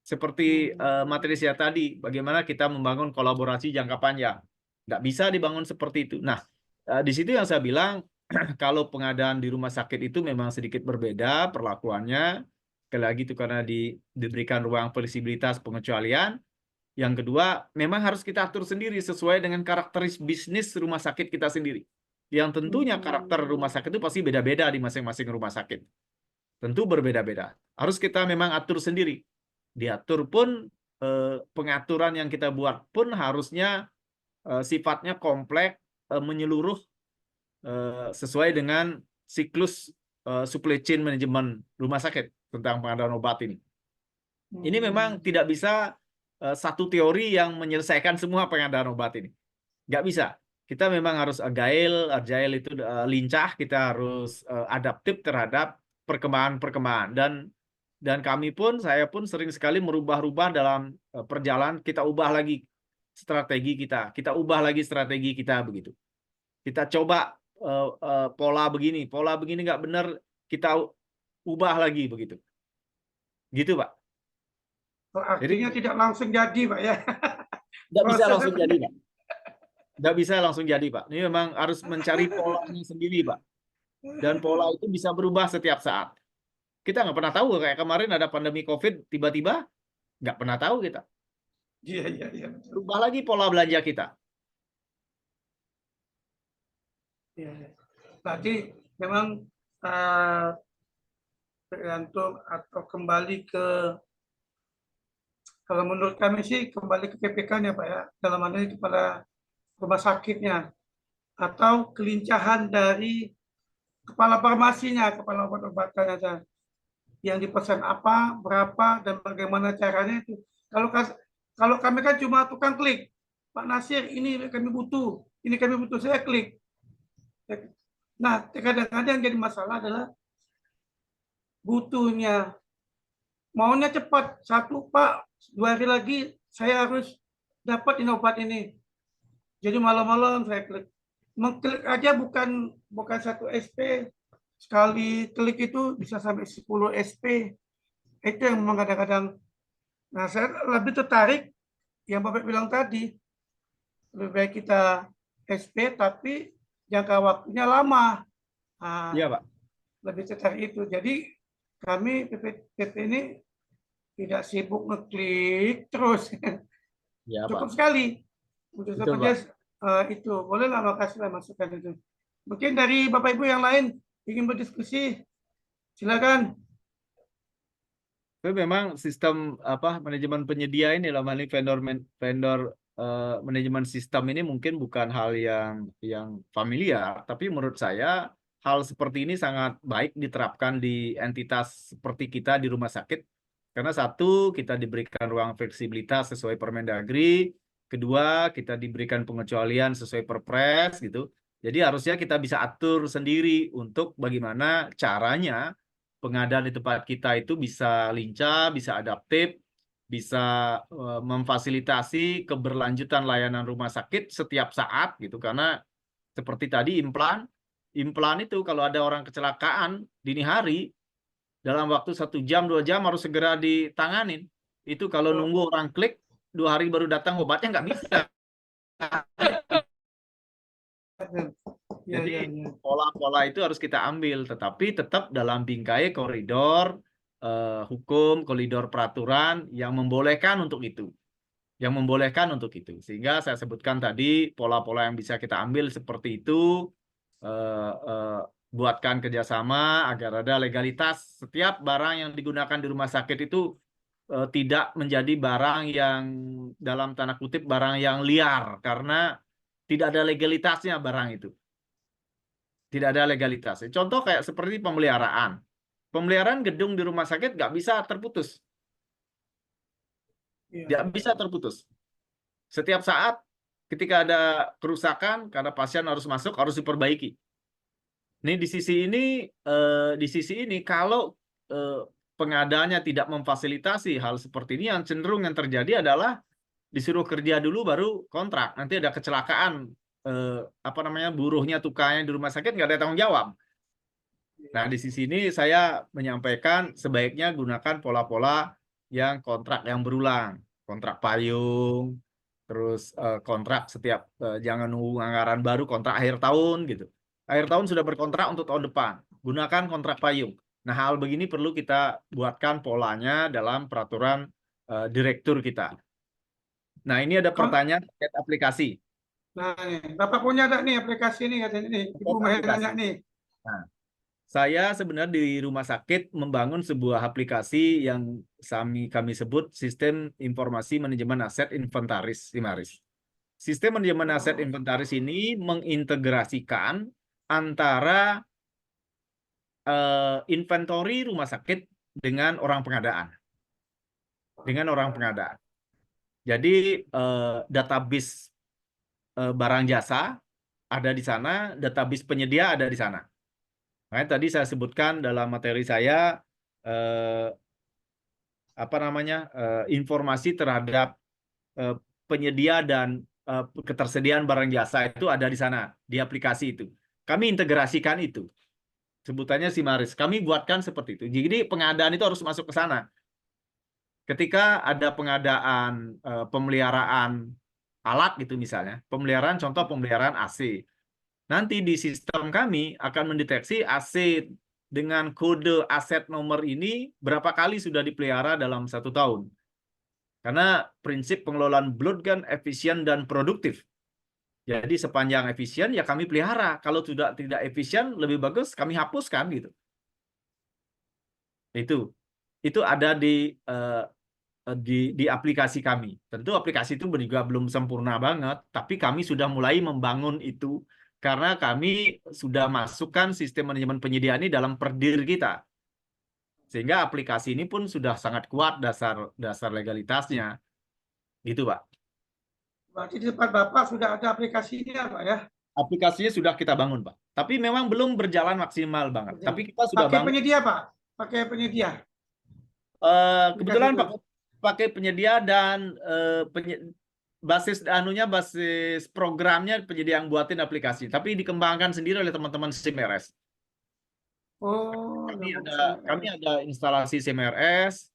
Seperti materi saya tadi, bagaimana kita membangun kolaborasi jangka panjang. Nggak bisa dibangun seperti itu. Nah, di situ yang saya bilang, kalau pengadaan di rumah sakit itu memang sedikit berbeda perlakuannya. Sekali lagi itu karena diberikan ruang fleksibilitas pengecualian. Yang kedua, memang harus kita atur sendiri sesuai dengan karakteristik bisnis rumah sakit kita sendiri. Yang tentunya karakter rumah sakit itu pasti beda-beda di masing-masing rumah sakit. Tentu berbeda-beda. Harus kita memang atur sendiri. Diatur pun, pengaturan yang kita buat pun harusnya sifatnya kompleks, menyeluruh, sesuai dengan siklus supply chain manajemen rumah sakit tentang pengadaan obat ini. Ini memang tidak bisa satu teori yang menyelesaikan semua pengadaan obat ini. Nggak bisa. Kita memang harus agile itu lincah, kita harus adaptif terhadap perkembangan-perkembangan. Dan saya pun sering sekali merubah-rubah dalam perjalanan, kita ubah lagi strategi kita begitu. Kita coba pola begini nggak benar, kita ubah lagi begitu. Gitu, Pak. Oh, artinya tidak langsung jadi, Pak ya. Nggak bisa Prosesnya langsung jadi, Pak. Nggak bisa langsung jadi, Pak. Ini memang harus mencari polanya sendiri, Pak. Dan pola itu bisa berubah setiap saat. Kita nggak pernah tahu, kayak kemarin ada pandemi COVID, tiba-tiba nggak pernah tahu kita. Iya. Berubah lagi pola belanja kita. Iya. Tadi memang tergantung atau kembali ke, kalau menurut kami sih kembali ke PPK-nya, Pak ya, dalam hal ini kepada rumah sakitnya, atau kelincahan dari kepala farmasinya, kepala obat-obatannya, yang dipesan apa, berapa, dan bagaimana caranya itu. Kalau kami kan cuma tukang klik, Pak Nasir, ini kami butuh, saya klik. Nah, kadang-kadang yang jadi masalah adalah butuhnya, maunya cepat, 1 Pak, 2 hari lagi saya harus dapat obat ini. Jadi malam-malam saya klik. Mengklik aja bukan 1 SP. Sekali klik itu bisa sampai 10 SP. Itu yang memang kadang-kadang. Nah, saya lebih tertarik yang Bapak bilang tadi. Lebih baik kita SP tapi jangka waktunya lama. Nah, Iya, Pak. lebih tertarik itu. Jadi kami PP ini tidak sibuk ngeklik terus. Ya, Cukup Pak. sekali. Untuk Betul, seperti itu. Bolehlah, makasih masukan itu. Mungkin dari Bapak Ibu yang lain ingin berdiskusi, silakan. Tapi memang sistem manajemen penyedia ini, dalam hal ini vendor manajemen sistem ini mungkin bukan hal yang familiar, tapi menurut saya hal seperti ini sangat baik diterapkan di entitas seperti kita di rumah sakit. Karena satu, kita diberikan ruang fleksibilitas sesuai Permendagri, kedua, kita diberikan pengecualian sesuai Perpres gitu. Jadi harusnya kita bisa atur sendiri untuk bagaimana caranya pengadaan di tempat kita itu bisa lincah, bisa adaptif, bisa memfasilitasi keberlanjutan layanan rumah sakit setiap saat gitu. Karena seperti tadi implan itu kalau ada orang kecelakaan dini hari, dalam waktu 1 jam 2 jam harus segera ditanganin. Itu kalau nunggu orang klik 2 hari baru datang obatnya nggak bisa. Jadi pola-pola itu harus kita ambil, tetapi tetap dalam bingkai koridor hukum, koridor peraturan yang membolehkan untuk itu. Sehingga saya sebutkan tadi pola-pola yang bisa kita ambil seperti itu, buatkan kerjasama agar ada legalitas. Setiap barang yang digunakan di rumah sakit itu tidak menjadi barang yang dalam tanda kutip barang yang liar, karena tidak ada legalitasnya barang itu. Tidak ada legalitas. Contoh kayak seperti pemeliharaan. Pemeliharaan gedung di rumah sakit nggak bisa terputus. Nggak bisa terputus. Setiap saat ketika ada kerusakan, karena pasien harus masuk, harus diperbaiki. Ini di sisi ini kalau pengadaannya tidak memfasilitasi hal seperti ini, yang cenderung yang terjadi adalah disuruh kerja dulu baru kontrak. Nanti ada kecelakaan, buruhnya, tukangnya di rumah sakit nggak ada tanggung jawab. Nah, di sisi ini saya menyampaikan sebaiknya gunakan pola-pola yang kontrak yang berulang, kontrak payung, terus kontrak setiap jangan nunggu anggaran baru, kontrak akhir tahun gitu. Akhir tahun sudah berkontrak untuk tahun depan, gunakan kontrak payung. Nah, hal begini perlu kita buatkan polanya dalam peraturan direktur kita. Nah, ini ada pertanyaan terkait aplikasi. Nah, Bapak punya ada nih aplikasi nih katanya nih, Ibu Maya nanya nih. Nah, saya sebenarnya di rumah sakit membangun sebuah aplikasi yang kami sebut Sistem Informasi Manajemen Aset Inventaris, SIMARIS. Sistem Manajemen Aset Inventaris ini mengintegrasikan antara inventory rumah sakit dengan orang pengadaan. Jadi database barang jasa ada di sana, database penyedia ada di sana. Makanya tadi saya sebutkan dalam materi saya informasi terhadap penyedia dan ketersediaan barang jasa itu ada di sana di aplikasi itu. Kami integrasikan itu. Sebutannya Simaris. Kami buatkan seperti itu. Jadi pengadaan itu harus masuk ke sana. Ketika ada pengadaan pemeliharaan alat gitu misalnya, contoh pemeliharaan AC. Nanti di sistem kami akan mendeteksi AC dengan kode aset nomor ini berapa kali sudah dipelihara dalam 1 tahun. Karena prinsip pengelolaan blood kan efisien dan produktif. Jadi sepanjang efisien ya kami pelihara. Kalau sudah tidak efisien lebih bagus kami hapuskan gitu. Itu ada di aplikasi kami. Tentu aplikasi itu juga belum sempurna banget, tapi kami sudah mulai membangun itu karena kami sudah masukkan sistem manajemen penyediaan ini dalam perdir kita. Sehingga aplikasi ini pun sudah sangat kuat dasar legalitasnya. Gitu, Pak. Berarti di tempat Bapak sudah ada aplikasinya, Pak ya? Aplikasinya sudah kita bangun, Pak. Tapi memang belum berjalan maksimal banget. Tapi kita sudah Pakai bangun. penyedia, Pak? Pakai penyedia? Kebetulan Aplikasi pakai penyedia dan basis programnya penyedia yang buatin aplikasi. Tapi dikembangkan sendiri oleh teman-teman SIMRS. Oh, Kami ada instalasi SIMRS.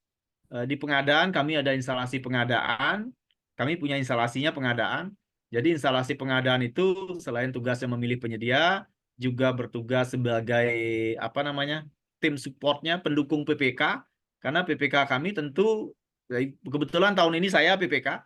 Di pengadaan kami ada instalasi pengadaan. Kami punya instalasinya pengadaan. Jadi instalasi pengadaan itu selain tugasnya memilih penyedia, juga bertugas sebagai tim supportnya, pendukung PPK. Karena PPK kami tentu kebetulan tahun ini saya PPK.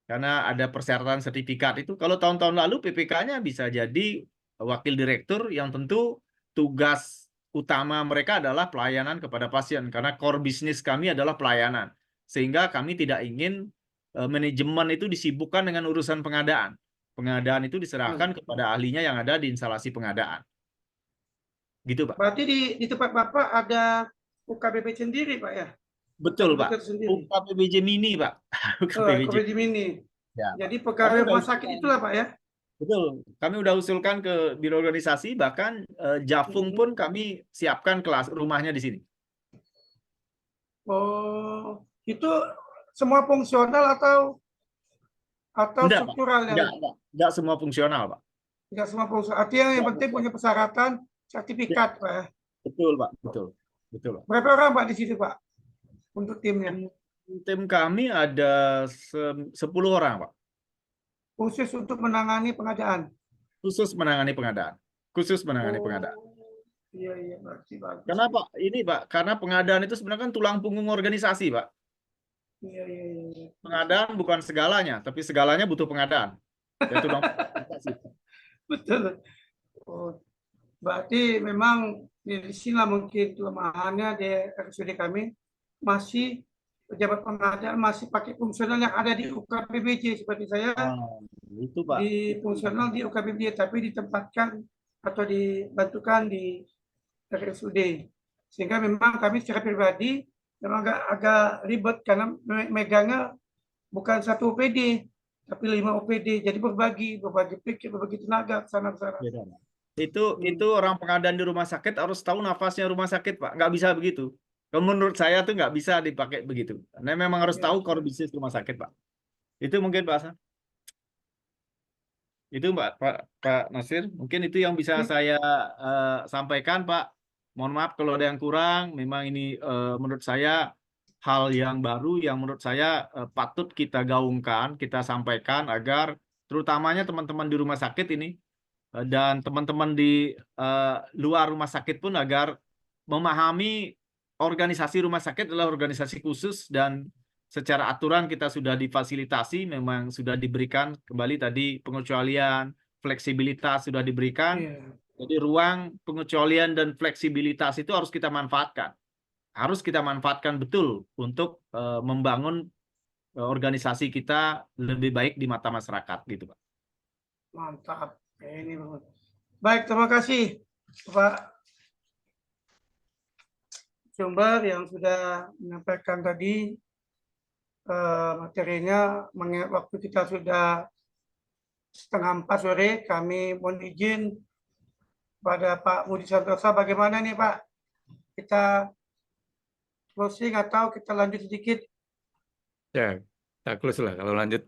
Karena ada persyaratan sertifikat itu. Kalau tahun-tahun lalu PPK-nya bisa jadi wakil direktur yang tentu tugas utama mereka adalah pelayanan kepada pasien. Karena core bisnis kami adalah pelayanan. Sehingga kami tidak ingin manajemen itu disibukkan dengan urusan pengadaan. Pengadaan itu diserahkan kepada ahlinya yang ada di instalasi pengadaan. Gitu, Pak. Berarti di tempat Bapak ada UKBP sendiri, Pak ya? Betul, Pak. Sendiri. UKPBJ Mini, Pak. UKBJ Mini. Ya, jadi pegawai rumah sakit itulah, Pak ya? Betul. Kami udah usulkan ke biro organisasi, bahkan Jafung pun kami siapkan kelas rumahnya di sini. Oh, itu semua fungsional atau struktural? Enggak semua fungsional, Pak. Enggak semua fungsional. Artinya yang penting punya persyaratan sertifikat, Pak ya? Betul, Pak. Betul. Pak. Berapa orang, Pak, di situ, Pak? Untuk timnya? Tim kami ada 10 orang, Pak. Khusus untuk menangani pengadaan? Khusus menangani pengadaan. Iya, berarti bagus. Kenapa? Ini, Pak, karena pengadaan itu sebenarnya kan tulang punggung organisasi, Pak. Iya. Pengadaan bukan segalanya, tapi segalanya butuh pengadaan. Ya, tulang organisasi. Betul. Oh, berarti memang di sinilah mungkin kelemahannya di RSUD kami, masih pejabat pengadaan masih pakai fungsional yang ada di UKPBJ seperti saya. Itu, Pak. Di fungsional di UKPBJ, tapi ditempatkan atau dibantukan di RSUD. Sehingga memang kami secara pribadi memang agak ribet karena megangnya bukan 1 OPD, tapi 5 OPD. Jadi berbagi pikir, berbagi tenaga ke sana. Itu orang pengadaan di rumah sakit harus tahu nafasnya rumah sakit, Pak. Nggak bisa begitu. Menurut saya tuh nggak bisa dipakai begitu. Karena memang harus tahu core bisnis rumah sakit, Pak. Itu mungkin, Pak Hasan. Itu Pak Nasir. Mungkin itu yang bisa saya sampaikan, Pak. Mohon maaf kalau ada yang kurang. Memang ini menurut saya hal yang baru yang menurut saya patut kita gaungkan, kita sampaikan agar terutamanya teman-teman di rumah sakit ini dan teman-teman di luar rumah sakit pun agar memahami organisasi rumah sakit adalah organisasi khusus dan secara aturan kita sudah difasilitasi, memang sudah diberikan kembali tadi pengecualian, fleksibilitas sudah diberikan. Jadi ruang pengecualian dan fleksibilitas itu harus kita manfaatkan. Harus kita manfaatkan betul untuk membangun organisasi kita lebih baik di mata masyarakat gitu, Pak. Mantap. Ini baik, terima kasih Pak narasumber yang sudah menyampaikan tadi materinya. Waktu kita sudah 3:30 sore, kami mohon izin pada Pak Budi Santosa, bagaimana nih Pak? Kita closing atau kita lanjut sedikit? Ya, kita close lah. Kalau lanjut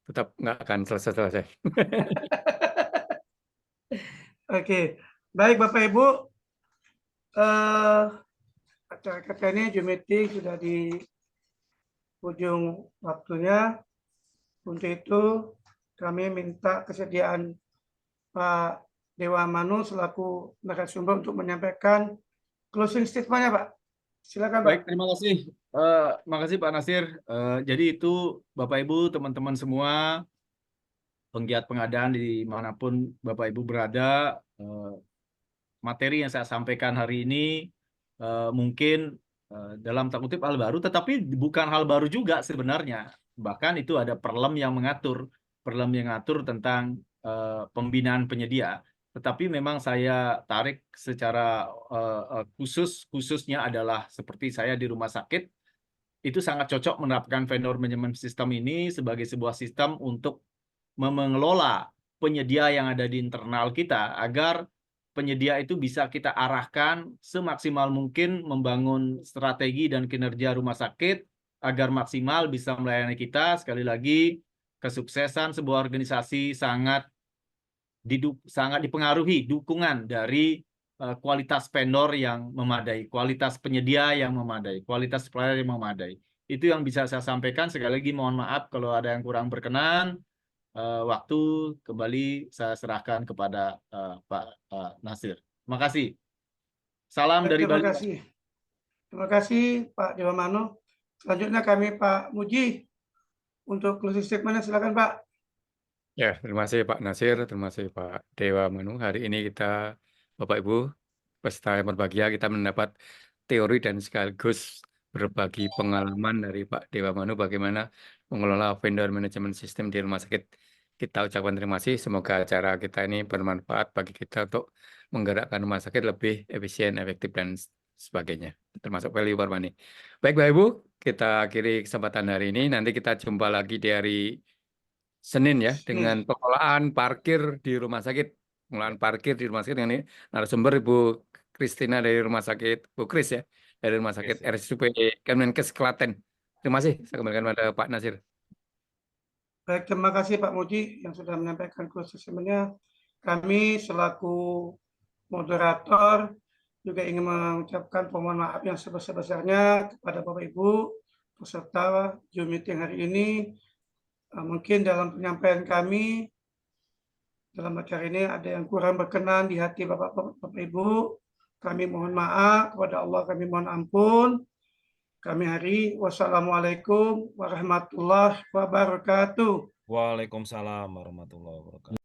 tetap nggak akan selesai-selesai. Oke, baik Bapak Ibu, acara kita ini Zoom meeting sudah di ujung waktunya. Untuk itu kami minta kesediaan Pak Dewa Manu selaku narasumber untuk menyampaikan closing statement-nya, Pak. Silakan, Pak. Baik, terima kasih. Makasih Pak Nasir. Jadi itu Bapak Ibu, teman-teman semua, penggiat pengadaan dimanapun Bapak Ibu berada, materi yang saya sampaikan hari ini mungkin dalam tanda kutip hal baru, tetapi bukan hal baru juga sebenarnya. Bahkan itu ada perlem yang mengatur tentang pembinaan penyedia. Tetapi memang saya tarik secara khususnya adalah seperti saya di rumah sakit, itu sangat cocok menerapkan vendor management system ini sebagai sebuah sistem untuk mengelola penyedia yang ada di internal kita, agar penyedia itu bisa kita arahkan semaksimal mungkin membangun strategi dan kinerja rumah sakit agar maksimal bisa melayani kita. Sekali lagi, kesuksesan sebuah organisasi sangat dipengaruhi dukungan dari kualitas vendor yang memadai, kualitas penyedia yang memadai, kualitas supplier yang memadai. Itu yang bisa saya sampaikan. Sekali lagi mohon maaf kalau ada yang kurang berkenan. Waktu kembali saya serahkan kepada Pak Nasir. Terima kasih. Salam dari Terima Bali. kasih. Terima kasih Pak Dewa Manu. Selanjutnya kami Pak Muji untuk closing statement-nya. Silakan Pak. Ya, terima kasih Pak Nasir, terima kasih Pak Dewa Manu. Hari ini kita, Bapak Ibu, peserta yang berbahagia, kita mendapat teori dan sekaligus berbagi pengalaman dari Pak Dewa Manu bagaimana mengelola vendor management system di rumah sakit. Kita ucapkan terima kasih, semoga acara kita ini bermanfaat bagi kita untuk menggerakkan rumah sakit lebih efisien, efektif, dan sebagainya, termasuk value for money. Baik Bapak Ibu, kita akhiri kesempatan hari ini. Nanti kita jumpa lagi di hari Senin ya, dengan pengelolaan parkir di rumah sakit. Pengelolaan parkir di rumah sakit dengan narasumber Ibu Kristina dari rumah sakit, Bu Kris ya, dari rumah sakit RSUP Kemenkes Klaten. Terima kasih, saya kembalikan pada Pak Nasir. Baik, terima kasih Pak Muji yang sudah menyampaikan closing statement-nya. Kami selaku moderator juga ingin mengucapkan permohonan maaf yang sebesar-besarnya kepada Bapak Ibu peserta Zoom meeting hari ini. Mungkin dalam penyampaian kami dalam acara ini ada yang kurang berkenan di hati Bapak Ibu. Kami mohon maaf, kepada Allah kami mohon ampun. Kami hari wassalamualaikum warahmatullahi wabarakatuh. Waalaikumsalam warahmatullahi wabarakatuh.